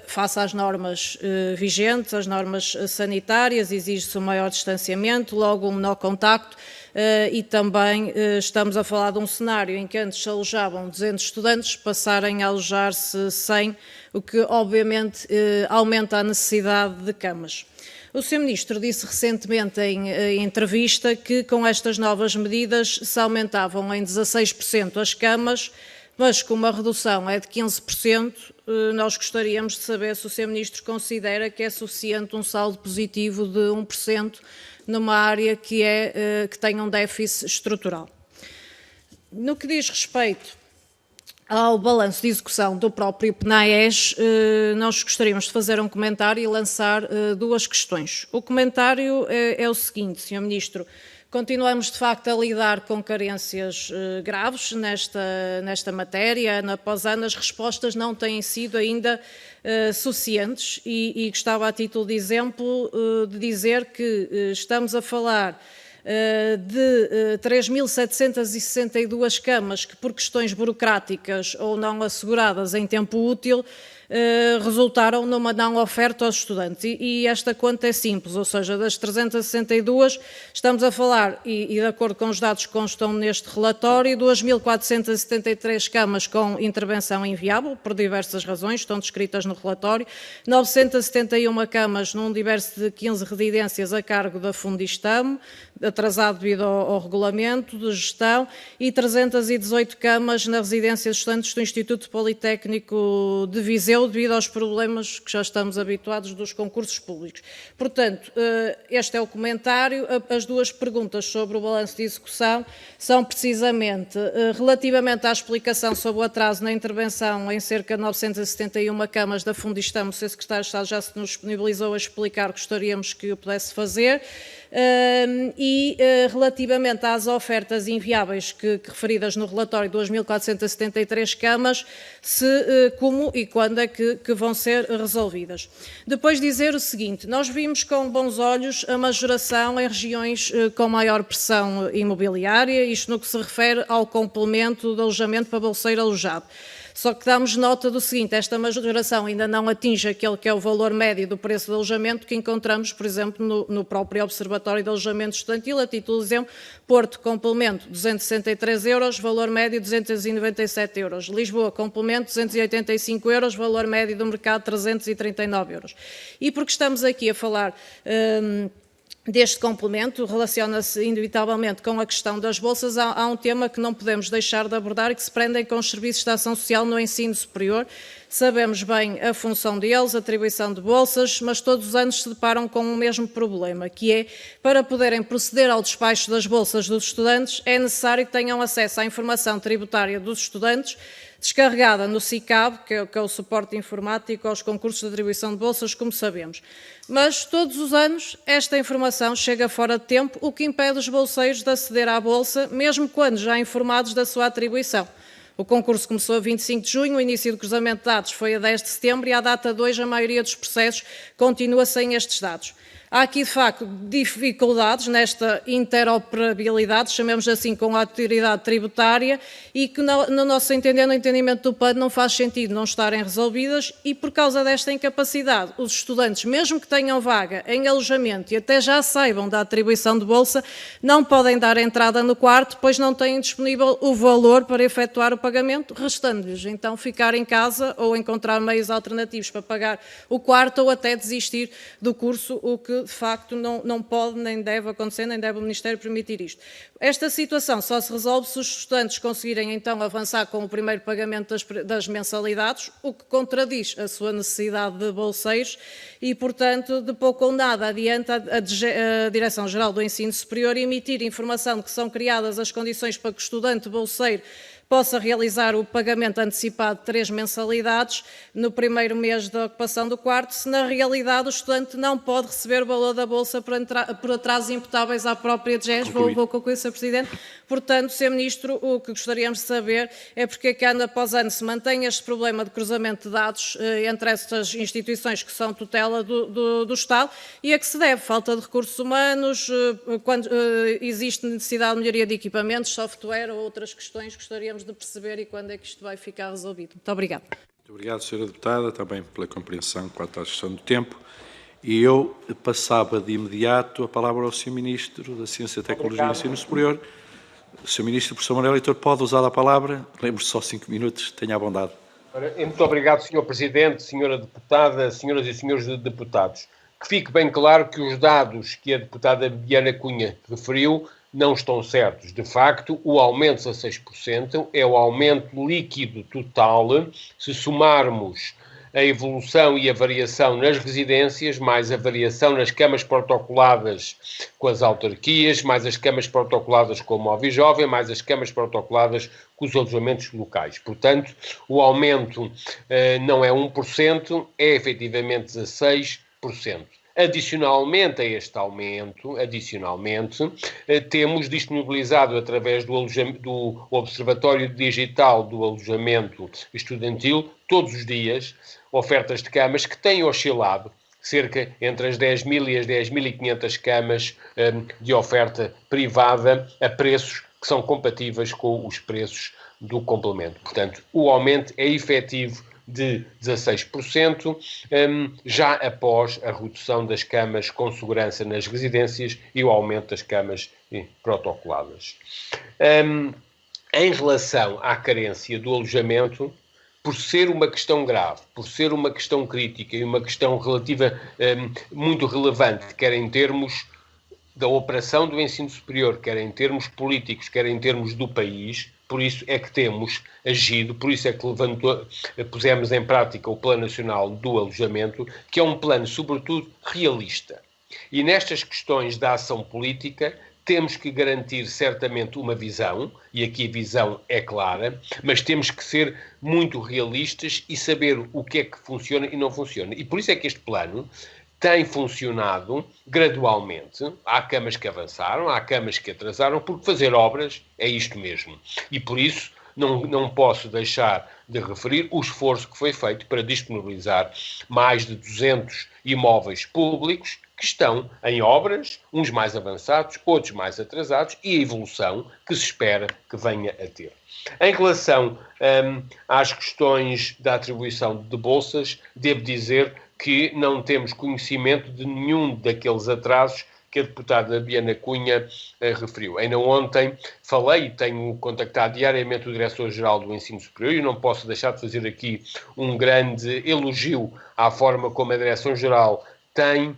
face às normas vigentes, as normas sanitárias, exige-se um maior distanciamento, logo um menor contacto, e também estamos a falar de um cenário em que antes se alojavam 200 estudantes, passarem a alojar-se 100, o que obviamente aumenta a necessidade de camas. O Sr. Ministro disse recentemente em entrevista que com estas novas medidas se aumentavam em 16% as camas, mas com uma redução é de 15%, nós gostaríamos de saber se o Sr. Ministro considera que é suficiente um saldo positivo de 1% numa área que tem um déficit estrutural. No que diz respeito ao balanço de execução do próprio PNAES, nós gostaríamos de fazer um comentário e lançar duas questões. O comentário é o seguinte, Sr. Ministro: continuamos de facto a lidar com carências graves nesta matéria, ano após ano as respostas não têm sido ainda suficientes e gostava, a título de exemplo, de dizer que estamos a falar de 3.762 camas que, por questões burocráticas ou não asseguradas em tempo útil, resultaram numa não oferta aos estudantes. E esta conta é simples, ou seja, das 362 estamos a falar, e de acordo com os dados que constam neste relatório, 2.473 camas com intervenção inviável, por diversas razões, estão descritas no relatório, 971 camas num universo de 15 residências a cargo da Fundistam, atrasado devido ao regulamento de gestão, e 318 camas na residência de estudantes do Instituto Politécnico de Viseu, devido aos problemas que já estamos habituados dos concursos públicos. Portanto, este é o comentário. As duas perguntas sobre o balanço de execução são precisamente relativamente à explicação sobre o atraso na intervenção em cerca de 971 camas da Fundistam. O Sr. Secretário de Estado já se nos disponibilizou a explicar, gostaríamos que o pudesse fazer. E relativamente às ofertas inviáveis que referidas no relatório, 2.473 camas, como e quando é que vão ser resolvidas. Depois dizer o seguinte: nós vimos com bons olhos a majoração em regiões com maior pressão imobiliária, isto no que se refere ao complemento de alojamento para bolseiro alojado. Só que damos nota do seguinte: esta majoração ainda não atinge aquele que é o valor médio do preço de alojamento que encontramos, por exemplo, no próprio Observatório de Alojamento Estudantil. A título de exemplo, Porto, complemento, 263 euros, valor médio 297 euros. Lisboa, complemento, 285 euros, valor médio do mercado 339 euros. E porque estamos aqui a falar deste complemento, relaciona-se inevitavelmente com a questão das bolsas, há um tema que não podemos deixar de abordar e que se prendem com os serviços de ação social no ensino superior. Sabemos bem a função deles, a atribuição de bolsas, mas todos os anos se deparam com o mesmo problema, que é, para poderem proceder ao despacho das bolsas dos estudantes, é necessário que tenham acesso à informação tributária dos estudantes, descarregada no SICAB, que é o suporte informático aos concursos de atribuição de bolsas, como sabemos. Mas todos os anos esta informação chega fora de tempo, o que impede os bolseiros de aceder à bolsa, mesmo quando já informados da sua atribuição. O concurso começou a 25 de junho, o início do cruzamento de dados foi a 10 de setembro e à data de hoje a maioria dos processos continua sem estes dados. Há aqui, de facto, dificuldades nesta interoperabilidade, chamemos assim, com a autoridade tributária, e que, no nosso entender, no entendimento do PAN, não faz sentido não estarem resolvidas, e por causa desta incapacidade, os estudantes, mesmo que tenham vaga em alojamento e até já saibam da atribuição de bolsa, não podem dar entrada no quarto, pois não têm disponível o valor para efetuar o pagamento, restando-lhes então ficar em casa ou encontrar meios alternativos para pagar o quarto ou até desistir do curso, o que de facto não pode nem deve acontecer, nem deve o Ministério permitir isto. Esta situação só se resolve se os estudantes conseguirem então avançar com o primeiro pagamento das mensalidades, o que contradiz a sua necessidade de bolseiros e, portanto, de pouco ou nada adianta a Direção-Geral do Ensino Superior emitir informação de que são criadas as condições para que o estudante bolseiro possa realizar o pagamento antecipado de 3 mensalidades no primeiro mês da ocupação do quarto, se na realidade o estudante não pode receber o valor da bolsa por atrasos imputáveis à própria DGES. Vou concluir, Sr. Presidente. Portanto, Sr. Ministro, o que gostaríamos de saber é porque é que ano após ano se mantém este problema de cruzamento de dados entre estas instituições que são tutela do Estado e a que se deve falta de recursos humanos, quando existe necessidade de melhoria de equipamentos, software ou outras questões, gostaríamos de perceber e quando é que isto vai ficar resolvido. Muito obrigada. Muito obrigado, Sra. Deputada, também pela compreensão quanto à gestão do tempo. E eu passava de imediato a palavra ao Sr. Ministro da Ciência, Tecnologia e Ensino Superior. Sr. Ministro, professor Manuel Leitor, pode usar a palavra? Lembre-se só 5 minutos, tenha a bondade. Muito obrigado, Sr. Presidente, Sra. Deputada, Senhoras e Senhores Deputados. Que fique bem claro que os dados que a deputada Bibiana Cunha referiu não estão certos. De facto, o aumento de 16% é o aumento líquido total, se somarmos a evolução e a variação nas residências, mais a variação nas camas protocoladas com as autarquias, mais as camas protocoladas com o Móvel Jovem, mais as camas protocoladas com os alojamentos locais. Portanto, o aumento não é 1%, é efetivamente 16%. Adicionalmente a este aumento, temos disponibilizado através do Observatório Digital do Alojamento Estudantil, todos os dias, ofertas de camas que têm oscilado cerca entre as 10.000 e as 10.500 camas de oferta privada a preços que são compatíveis com os preços do complemento. Portanto, o aumento é efetivo de 16%, já após a redução das camas com segurança nas residências e o aumento das camas protocoladas. Em relação à carência do alojamento, por ser uma questão grave, por ser uma questão crítica e uma questão relativa muito relevante, quer em termos da operação do ensino superior, quer em termos políticos, quer em termos do país, por isso é que temos agido, por isso é que pusemos em prática o Plano Nacional do Alojamento, que é um plano, sobretudo, realista. E nestas questões da ação política, temos que garantir certamente uma visão, e aqui a visão é clara, mas temos que ser muito realistas e saber o que é que funciona e não funciona. E por isso é que este plano tem funcionado gradualmente. Há camas que avançaram, há camas que atrasaram, porque fazer obras é isto mesmo. E por isso não posso deixar de referir o esforço que foi feito para disponibilizar mais de 200 imóveis públicos que estão em obras, uns mais avançados, outros mais atrasados, e a evolução que se espera que venha a ter. Em relação às questões da atribuição de bolsas, devo dizer que não temos conhecimento de nenhum daqueles atrasos que a deputada Bibiana Cunha referiu. Ainda ontem falei e tenho contactado diariamente o Diretor-Geral do Ensino Superior e não posso deixar de fazer aqui um grande elogio à forma como a Direção-Geral tem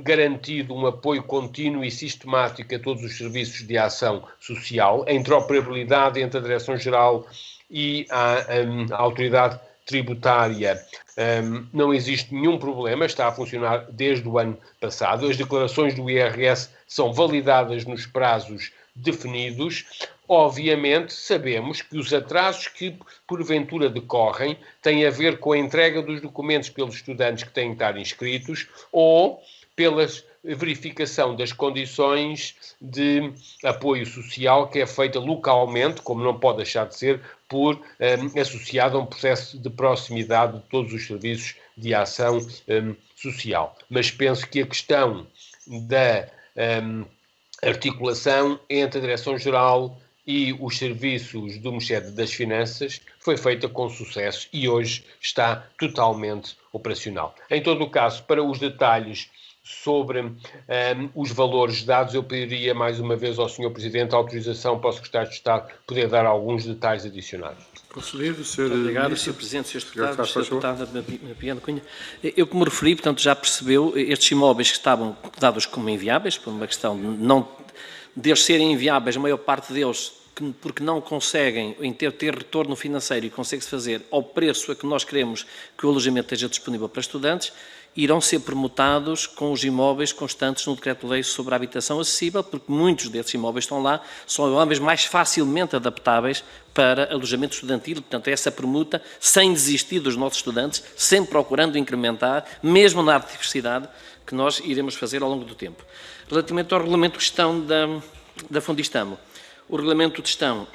garantido um apoio contínuo e sistemático a todos os serviços de ação social, a interoperabilidade entre a Direção-Geral e a autoridade tributária. Não existe nenhum problema, está a funcionar desde o ano passado. As declarações do IRS são validadas nos prazos definidos. Obviamente, sabemos que os atrasos que porventura decorrem têm a ver com a entrega dos documentos pelos estudantes que têm que estar inscritos ou pela verificação das condições de apoio social que é feita localmente, como não pode deixar de ser, associado a um processo de proximidade de todos os serviços de ação social. Mas penso que a questão da articulação entre a Direção-Geral e os serviços do Ministério das Finanças foi feita com sucesso e hoje está totalmente operacional. Em todo o caso, para os detalhes sobre os valores dados, eu pediria mais uma vez ao Sr. Presidente a autorização para o Secretário de Estado poder dar alguns detalhes adicionais. Conselheiro, Sr. Obrigado, Sr. Presidente, Sr. Deputado, Sr. Deputada Mapiano Cunha. Eu, como referi, portanto, já percebeu, estes imóveis que estavam dados como inviáveis, por uma questão de eles serem inviáveis, a maior parte deles, porque não conseguem ter retorno financeiro e consegue-se fazer ao preço a que nós queremos que o alojamento esteja disponível para estudantes, irão ser permutados com os imóveis constantes no Decreto-Lei sobre a habitação acessível, porque muitos desses imóveis estão lá, são imóveis mais facilmente adaptáveis para alojamento estudantil. Portanto, essa permuta, sem desistir dos nossos estudantes, sempre procurando incrementar, mesmo na diversidade, que nós iremos fazer ao longo do tempo. Relativamente ao regulamento de gestão da Fundistamo, o regulamento de gestão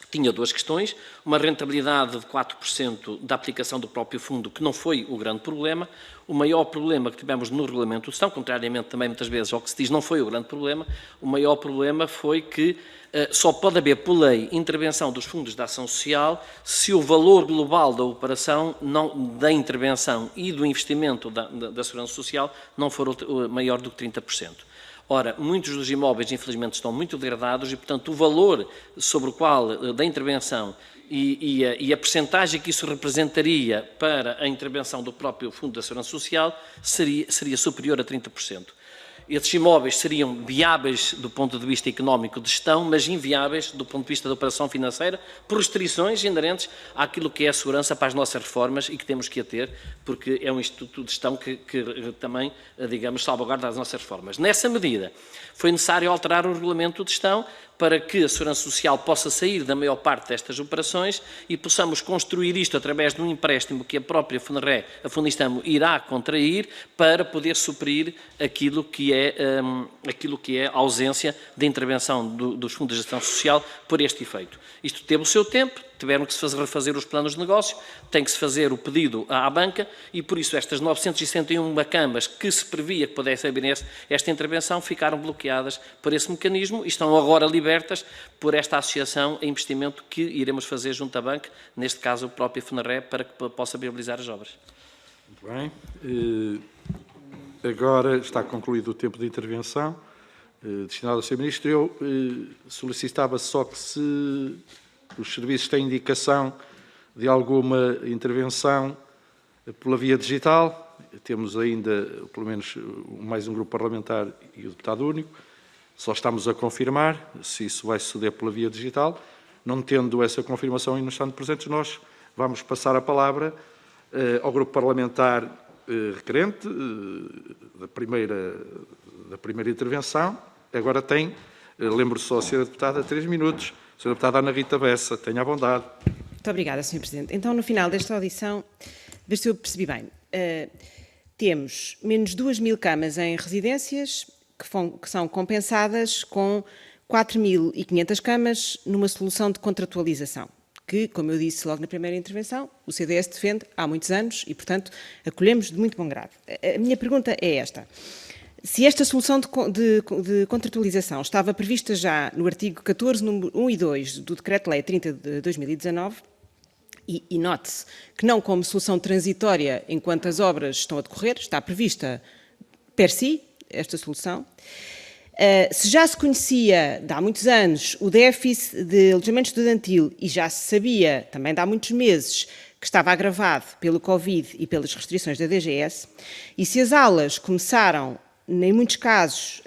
tinha duas questões, uma rentabilidade de 4% da aplicação do próprio fundo, que não foi o grande problema. O maior problema que tivemos no regulamento de gestão, contrariamente também muitas vezes ao que se diz, não foi o grande problema. O maior problema foi que só pode haver, por lei, intervenção dos fundos de ação social se o valor global da operação, da intervenção e do investimento da segurança social não for maior do que 30%. Ora, muitos dos imóveis, infelizmente, estão muito degradados e, portanto, o valor sobre o qual, da intervenção e a percentagem que isso representaria para a intervenção do próprio Fundo da Segurança Social seria superior a 30%. Esses imóveis seriam viáveis do ponto de vista económico de gestão, mas inviáveis do ponto de vista da operação financeira, por restrições inerentes àquilo que é a segurança para as nossas reformas e que temos que a ter, porque é um instituto de gestão que também, digamos, salvaguarda as nossas reformas. Nessa medida, foi necessário alterar o regulamento de gestão para que a Segurança Social possa sair da maior parte destas operações e possamos construir isto através de um empréstimo que a própria FUNRE, a Fundistamo, irá contrair para poder suprir aquilo que é a ausência de intervenção dos fundos de gestão social por este efeito. Isto teve o seu tempo, tiveram que se refazer os planos de negócio, tem que se fazer o pedido à banca e, por isso, estas 961 camas que se previa que pudesse haver esta intervenção ficaram bloqueadas por esse mecanismo e estão agora libertas por esta associação a investimento que iremos fazer junto à banca, neste caso o próprio FUNRE, para que possa viabilizar as obras. Muito bem. Agora está concluído o tempo de intervenção destinado ao Sr. Ministro. Eu solicitava só que, se os serviços têm indicação de alguma intervenção pela via digital, temos ainda, pelo menos, mais um grupo parlamentar e o deputado único, só estamos a confirmar se isso vai suceder pela via digital. Não tendo essa confirmação e não estando presentes, nós vamos passar a palavra ao grupo parlamentar requerente da primeira intervenção. Agora tem, lembro só, Sra. Deputada, 3 minutos. Sra. Deputada Ana Rita Bessa, tenha a bondade. Muito obrigada, Sr. Presidente. Então, no final desta audição, ver se eu percebi bem. Temos menos 2.000 camas em residências que são compensadas com 4.500 camas numa solução de contratualização, que, como eu disse logo na primeira intervenção, o CDS defende há muitos anos e, portanto, acolhemos de muito bom grado. A minha pergunta é esta. Se esta solução de contratualização estava prevista já no artigo 14, número 1 e 2 do Decreto-Lei 30 de 2019, e note-se que não como solução transitória enquanto as obras estão a decorrer, está prevista per si esta solução. Se já se conhecia de há muitos anos o déficit de alojamento estudantil e já se sabia também de há muitos meses que estava agravado pelo Covid e pelas restrições da DGS, e se as aulas começaram, em muitos casos,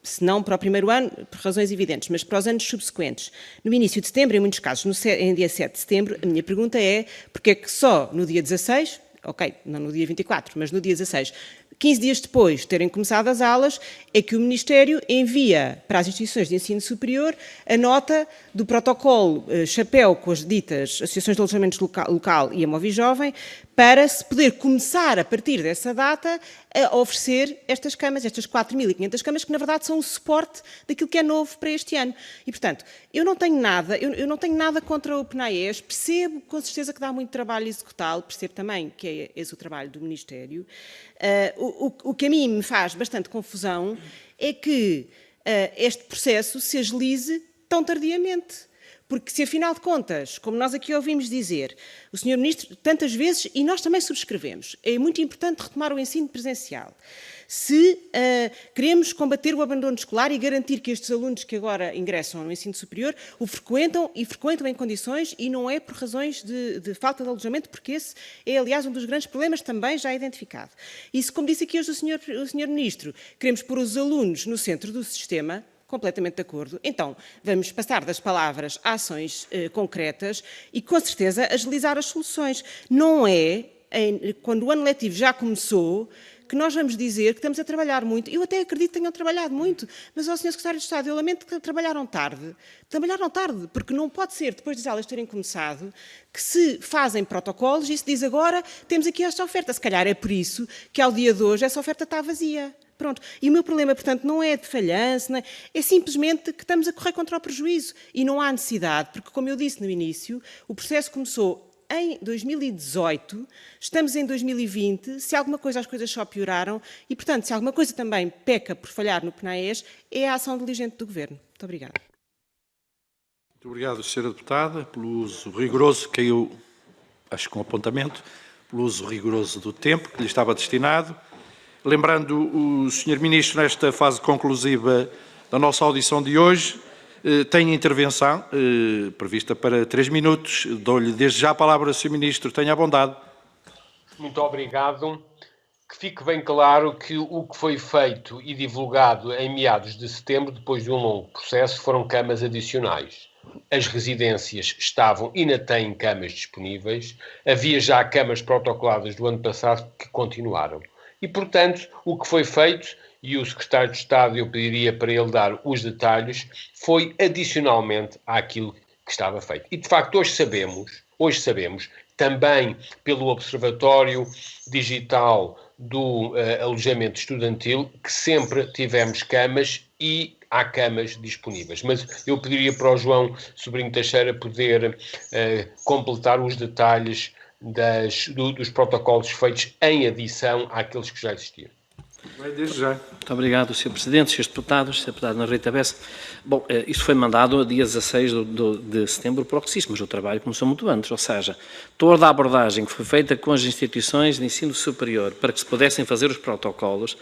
se não para o primeiro ano, por razões evidentes, mas para os anos subsequentes, no início de setembro, em muitos casos em dia 7 de setembro, a minha pergunta é porque é que só no dia 16, ok, não no dia 24, mas no dia 16, 15 dias depois de terem começado as aulas, é que o Ministério envia para as instituições de ensino superior a nota do protocolo chapéu com as ditas Associações de Alojamentos Local e a Movijovem, para se poder começar, a partir dessa data, a oferecer estas camas, estas 4.500 camas, que na verdade são o suporte daquilo que é novo para este ano. E, portanto, eu não tenho nada contra o PNAES, percebo com certeza que dá muito trabalho executá-lo, percebo também que é esse o trabalho do Ministério. O que a mim me faz bastante confusão é que este processo se agilize tão tardiamente. Porque se, afinal de contas, como nós aqui ouvimos dizer, o Sr. Ministro tantas vezes, e nós também subscrevemos, é muito importante retomar o ensino presencial. Se queremos combater o abandono escolar e garantir que estes alunos que agora ingressam no ensino superior o frequentam frequentam em condições e não é por razões de falta de alojamento, porque esse é, aliás, um dos grandes problemas também já identificado. E se, como disse aqui hoje o Sr. Ministro, queremos pôr os alunos no centro do sistema, completamente de acordo. Então, vamos passar das palavras a ações concretas e, com certeza, agilizar as soluções. Não é, quando o ano letivo já começou, que nós vamos dizer que estamos a trabalhar muito. Eu até acredito que tenham trabalhado muito, mas, ao Sr. Secretário de Estado, eu lamento que trabalharam tarde. Trabalharam tarde, porque não pode ser, depois das aulas terem começado, que se fazem protocolos e se diz agora, temos aqui esta oferta. Se calhar é por isso que, ao dia de hoje, essa oferta está vazia. Pronto. E o meu problema, portanto, não é de falhança, não é, é simplesmente que estamos a correr contra o prejuízo. E não há necessidade, porque, como eu disse no início, o processo começou em 2018, estamos em 2020, se alguma coisa as coisas só pioraram e, portanto, se alguma coisa também peca por falhar no PNAES, é a ação diligente do Governo. Muito obrigada. Muito obrigado, Sra. Deputada, pelo uso rigoroso, caiu, acho que um apontamento, pelo uso rigoroso do tempo que lhe estava destinado. Lembrando o Sr. Ministro, nesta fase conclusiva da nossa audição de hoje, tem intervenção prevista para 3 minutos. Dou-lhe desde já a palavra, Sr. Ministro. Tenha a bondade. Muito obrigado. Que fique bem claro que o que foi feito e divulgado em meados de setembro, depois de um longo processo, foram camas adicionais. As residências estavam e ainda têm camas disponíveis. Havia já camas protocoladas do ano passado que continuaram. E, portanto, o que foi feito, e o Secretário de Estado, eu pediria para ele dar os detalhes, foi adicionalmente àquilo que estava feito. E, de facto, hoje sabemos, também pelo Observatório Digital do Alojamento Estudantil, que sempre tivemos camas e há camas disponíveis. Mas eu pediria para o João Sobrinho Teixeira poder completar os detalhes dos protocolos feitos em adição àqueles que já existiam. Desde já. Muito obrigado, Sr. Presidente, Srs. Deputados, Sra. Deputada Ana Rita Bessa. Bom, isto foi mandado a dia 16 de setembro para o CSIS, mas o trabalho começou muito antes, ou seja, toda a abordagem que foi feita com as instituições de ensino superior para que se pudessem fazer os protocolos,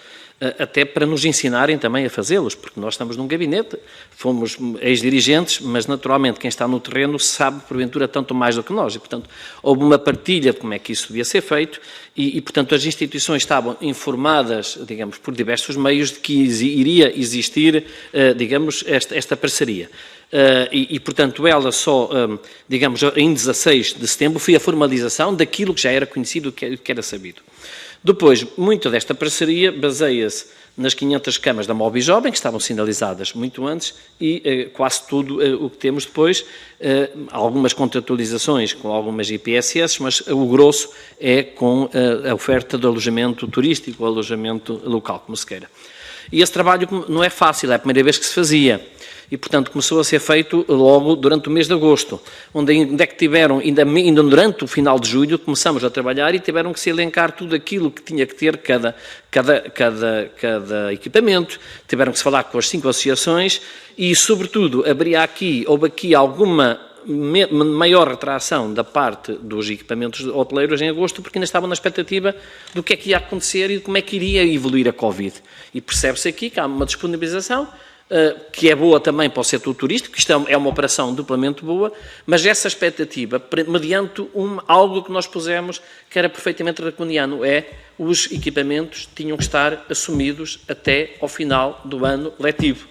até para nos ensinarem também a fazê-los, porque nós estamos num gabinete, fomos ex-dirigentes, mas naturalmente quem está no terreno sabe, porventura, tanto mais do que nós, e portanto houve uma partilha de como é que isso devia ser feito, e portanto as instituições estavam informadas, digamos, por diversos meios de que iria existir, digamos, esta parceria. E, portanto, ela só, digamos, em 16 de setembro foi a formalização daquilo que já era conhecido, que era sabido. Depois, muito desta parceria baseia-se nas 500 camas da Movijovem, que estavam sinalizadas muito antes, e quase tudo o que temos depois, algumas contratualizações com algumas IPSS, mas o grosso é com a oferta de alojamento turístico, alojamento local, como se queira. E esse trabalho não é fácil, é a primeira vez que se fazia. E, portanto, começou a ser feito logo durante o mês de agosto, onde é que tiveram, ainda durante o final de julho, começamos a trabalhar e tiveram que se elencar tudo aquilo que tinha que ter cada equipamento, tiveram que se falar com as 5 associações e, sobretudo, houve aqui alguma maior retração da parte dos equipamentos hoteleiros em agosto, porque ainda estavam na expectativa do que é que ia acontecer e de como é que iria evoluir a Covid. E percebe-se aqui que há uma disponibilização, que é boa também para o setor turístico, que isto é uma operação duplamente boa, mas essa expectativa, mediante algo que nós pusemos, que era perfeitamente draconiano, os equipamentos tinham que estar assumidos até ao final do ano letivo.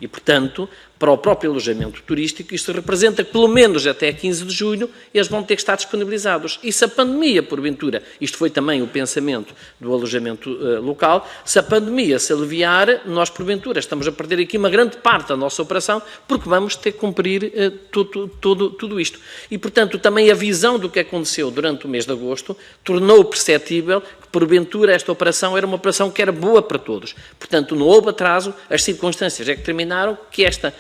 E, portanto, para o próprio alojamento turístico, isto representa que, pelo menos até 15 de junho, eles vão ter que estar disponibilizados. E se a pandemia, porventura, isto foi também o pensamento do alojamento local, se a pandemia se aliviar, nós, porventura, estamos a perder aqui uma grande parte da nossa operação, porque vamos ter que cumprir tudo isto. E, portanto, também a visão do que aconteceu durante o mês de agosto tornou perceptível que, porventura, esta operação era uma operação que era boa para todos. Portanto, não houve atraso, as circunstâncias é que determinaram que esta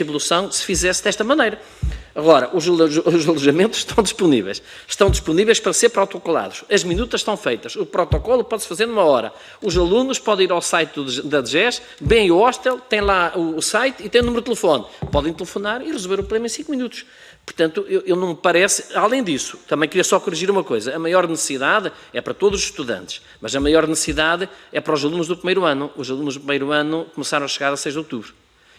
evolução se fizesse desta maneira. Agora, os alojamentos estão disponíveis para ser protocolados, as minutas estão feitas, o protocolo pode-se fazer numa hora, os alunos podem ir ao site da DGES, bem o hostel, tem lá o site e tem o número de telefone, podem telefonar e resolver o problema em 5 minutos. Portanto, eu não me parece, além disso, também queria só corrigir uma coisa, a maior necessidade é para todos os estudantes, mas a maior necessidade é para os alunos do primeiro ano. Os alunos do primeiro ano começaram a chegar a 6 de outubro.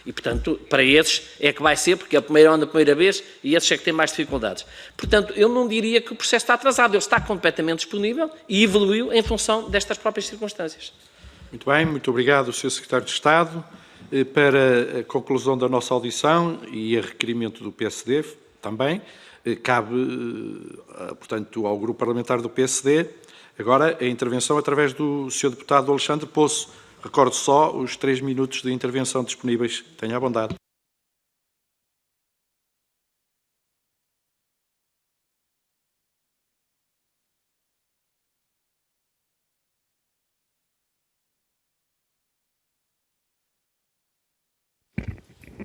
E, portanto, para esses é que vai ser, porque é o primeiro ano da primeira vez e esses é que têm mais dificuldades. Portanto, eu não diria que o processo está atrasado, ele está completamente disponível e evoluiu em função destas próprias circunstâncias. Muito bem, muito obrigado, Sr. Secretário de Estado. Para a conclusão da nossa audição e a requerimento do PSD também, cabe, portanto, ao Grupo Parlamentar do PSD, agora a intervenção através do Sr. Deputado Alexandre Poço. Recordo só os 3 minutos de intervenção disponíveis. Tenha a bondade.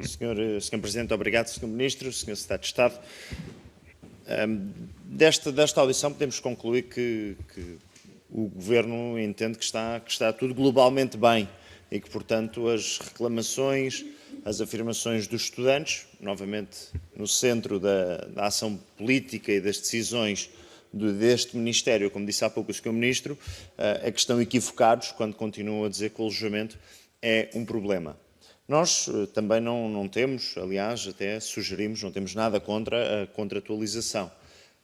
Senhor Presidente, obrigado. Sr. Ministro, Sr. Secretário de Estado. Desta audição podemos concluir que o Governo entende que está tudo globalmente bem e que, portanto, as reclamações, as afirmações dos estudantes, novamente no centro da ação política e das decisões deste Ministério, como disse há pouco o Sr. Ministro, é que estão equivocados quando continuam a dizer que o alojamento é um problema. Nós também não temos, aliás, até sugerimos, não temos nada contra a contratualização.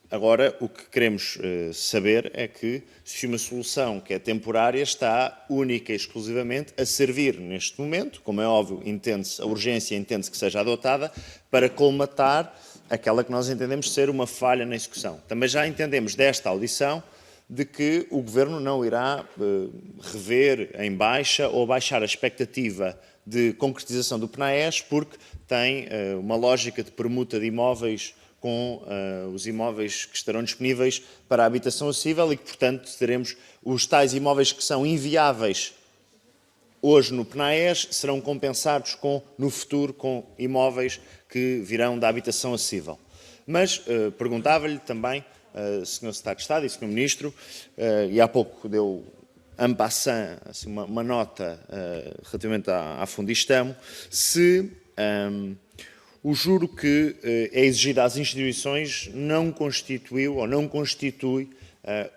Agora, o que queremos saber é que se uma solução que é temporária está única e exclusivamente a servir neste momento, como é óbvio, entende-se, a urgência entende-se que seja adotada, para colmatar aquela que nós entendemos ser uma falha na execução. Também já entendemos desta audição de que o Governo não irá rever em baixa ou baixar a expectativa de concretização do PNAES, porque tem uma lógica de permuta de imóveis com os imóveis que estarão disponíveis para a habitação acessível e que, portanto, teremos os tais imóveis que são inviáveis hoje no PNAES, serão compensados no futuro com imóveis que virão da habitação acessível. Mas perguntava-lhe também, Sr. Secretário de Estado e Sr. Ministro, e há pouco deu en passant assim, uma nota relativamente à Fundistamo, se o juro que é exigido às instituições não constituiu ou não constitui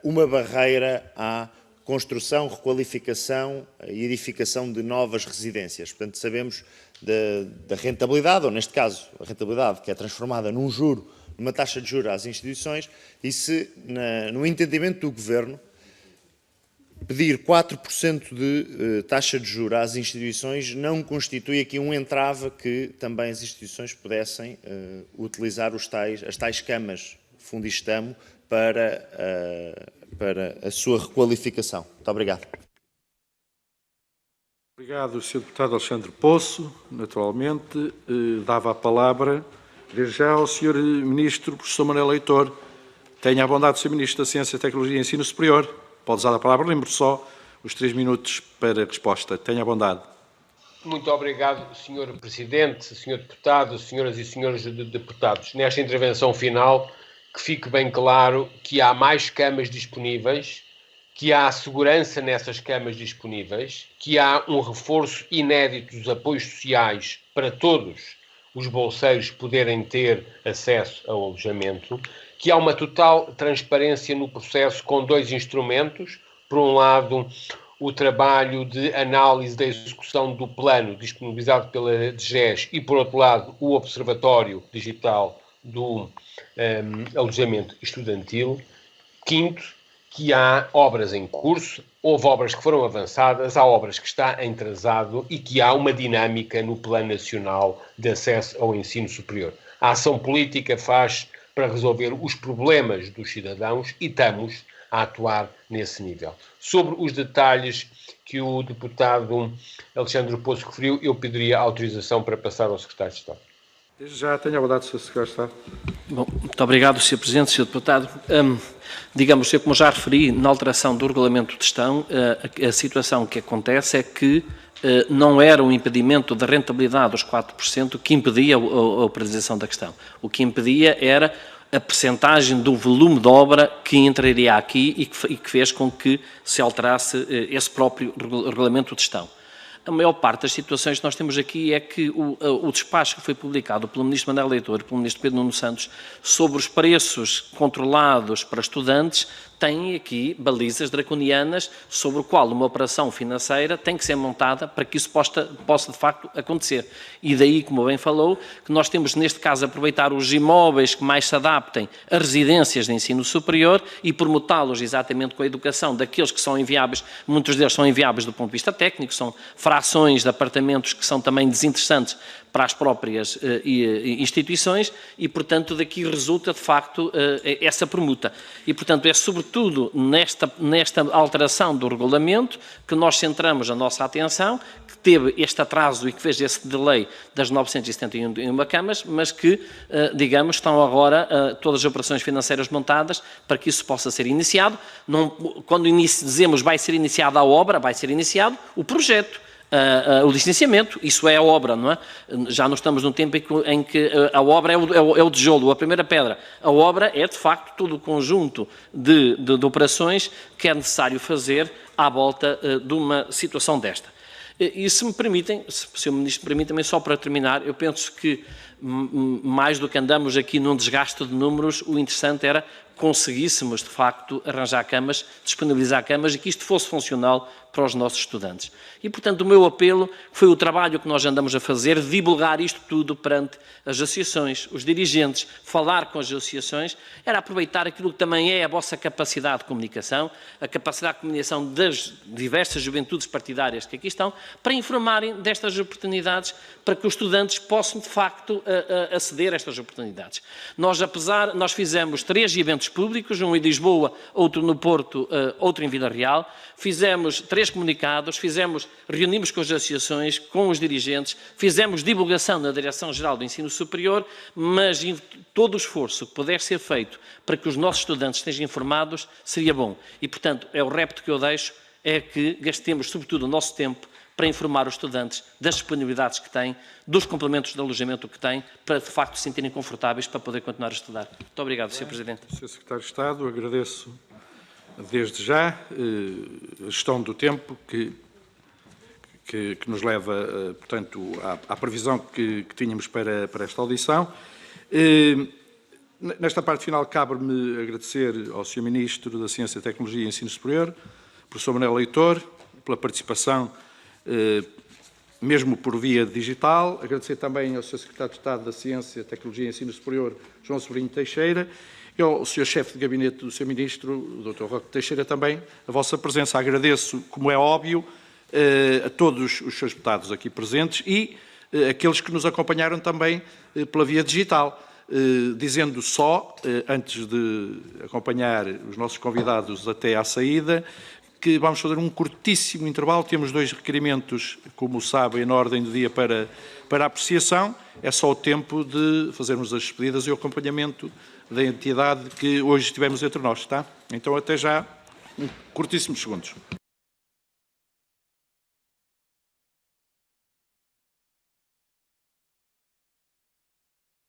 uma barreira à construção, requalificação e edificação de novas residências. Portanto, sabemos da rentabilidade, ou neste caso, a rentabilidade que é transformada num juro, numa taxa de juros às instituições, e se, no entendimento do Governo, pedir 4% de taxa de juros às instituições não constitui aqui um entrave que também as instituições pudessem utilizar as tais camas Fundistamo para a sua requalificação. Muito obrigado. Obrigado, Sr. Deputado Alexandre Poço. Naturalmente, dava a palavra, desde já, ao Sr. Ministro, professor Manuel Leitor. Tenha a bondade, Sr. Ministro da Ciência, Tecnologia e Ensino Superior. Pode usar a palavra, lembro só os 3 minutos para a resposta. Tenha a bondade. Muito obrigado, Sr. Presidente, Sr. Deputado, Senhoras e Senhores Deputados. Nesta intervenção final, que fique bem claro que há mais camas disponíveis, que há segurança nessas camas disponíveis, que há um reforço inédito dos apoios sociais para todos os bolseiros poderem ter acesso ao alojamento, que há uma total transparência no processo com 2 instrumentos. Por um lado, o trabalho de análise da execução do plano disponibilizado pela DGES e, por outro lado, o Observatório Digital do Alojamento Estudantil. Quinto, que há obras em curso, houve obras que foram avançadas, há obras que está em atrasado e que há uma dinâmica no Plano Nacional de Acesso ao Ensino Superior. A ação política faz para resolver os problemas dos cidadãos e estamos a atuar nesse nível. Sobre os detalhes que o deputado Alexandre Poço referiu, eu pediria autorização para passar ao Secretário de Estado. Desde já tenho a verdade, Sr. Secretário de Estado. Bom, muito obrigado, Sr. Presidente, Sr. Deputado. Digamos, eu como já referi, na alteração do Regulamento de Gestão, a situação que acontece é que não era um impedimento da rentabilidade dos 4% que impedia a operação da questão. O que impedia era a percentagem do volume de obra que entraria aqui e que fez com que se alterasse esse próprio Regulamento de Gestão. A maior parte das situações que nós temos aqui é que o despacho que foi publicado pelo Ministro Manuel Leitor e pelo Ministro Pedro Nuno Santos sobre os preços controlados para estudantes tem aqui balizas draconianas sobre o qual uma operação financeira tem que ser montada para que isso possa de facto acontecer. E daí, como bem falou, que nós temos neste caso aproveitar os imóveis que mais se adaptem a residências de ensino superior e permutá-los exatamente com a educação daqueles que são inviáveis, muitos deles são inviáveis do ponto de vista técnico, são frações de apartamentos que são também desinteressantes para as próprias instituições e, portanto, daqui resulta, de facto, essa permuta. E, portanto, é sobretudo nesta alteração do regulamento que nós centramos a nossa atenção, que teve este atraso e que fez esse delay das 971 camas, mas que, digamos, estão agora todas as operações financeiras montadas para que isso possa ser iniciado. Quando dizemos vai ser iniciada a obra, vai ser iniciado o projeto. O licenciamento, isso é a obra, não é? Já não estamos num tempo em que a obra é o tijolo, a primeira pedra. A obra é, de facto, todo o conjunto de operações que é necessário fazer à volta de uma situação desta. E se me permitem, se o Sr. Ministro me permite também, só para terminar, eu penso que mais do que andamos aqui num desgaste de números, o interessante era conseguíssemos, de facto, arranjar camas, disponibilizar camas e que isto fosse funcional para os nossos estudantes. E, portanto, o meu apelo foi o trabalho que nós andamos a fazer, divulgar isto tudo perante as associações, os dirigentes, falar com as associações, era aproveitar aquilo que também é a vossa capacidade de comunicação, a capacidade de comunicação das diversas juventudes partidárias que aqui estão, para informarem destas oportunidades, para que os estudantes possam, de facto, aceder a estas oportunidades. Nós fizemos 3 eventos públicos, um em Lisboa, outro no Porto, outro em Vila Real, fizemos 3 comunicados, reunimos com as associações, com os dirigentes, fizemos divulgação na Direção-Geral do Ensino Superior, mas todo o esforço que puder ser feito para que os nossos estudantes estejam informados seria bom. E, portanto, é o repto que eu deixo, é que gastemos, sobretudo, o nosso tempo para informar os estudantes das disponibilidades que têm, dos complementos de alojamento que têm, para, de facto, se sentirem confortáveis para poder continuar a estudar. Muito obrigado, Sr. Presidente. Sr. Secretário de Estado, agradeço desde já a gestão do tempo que nos leva, portanto, à previsão que tínhamos para esta audição. Nesta parte final, cabe-me agradecer ao Sr. Ministro da Ciência, Tecnologia e Ensino Superior, professor Manuel Leitor, pela participação, mesmo por via digital. Agradecer também ao Sr. Secretário de Estado da Ciência, Tecnologia e Ensino Superior, João Sobrinho Teixeira, e ao Sr. Chefe de Gabinete do Sr. Ministro, o Dr. Roque Teixeira, também a vossa presença. Agradeço, como é óbvio, a todos os seus deputados aqui presentes e aqueles que nos acompanharam também pela via digital. Dizendo só, antes de acompanhar os nossos convidados até à saída, que vamos fazer um curtíssimo intervalo. Temos 2 requerimentos, como sabem, na ordem do dia para apreciação. É só o tempo de fazermos as despedidas e o acompanhamento da entidade que hoje tivemos entre nós, está? Então, até já, curtíssimos segundos.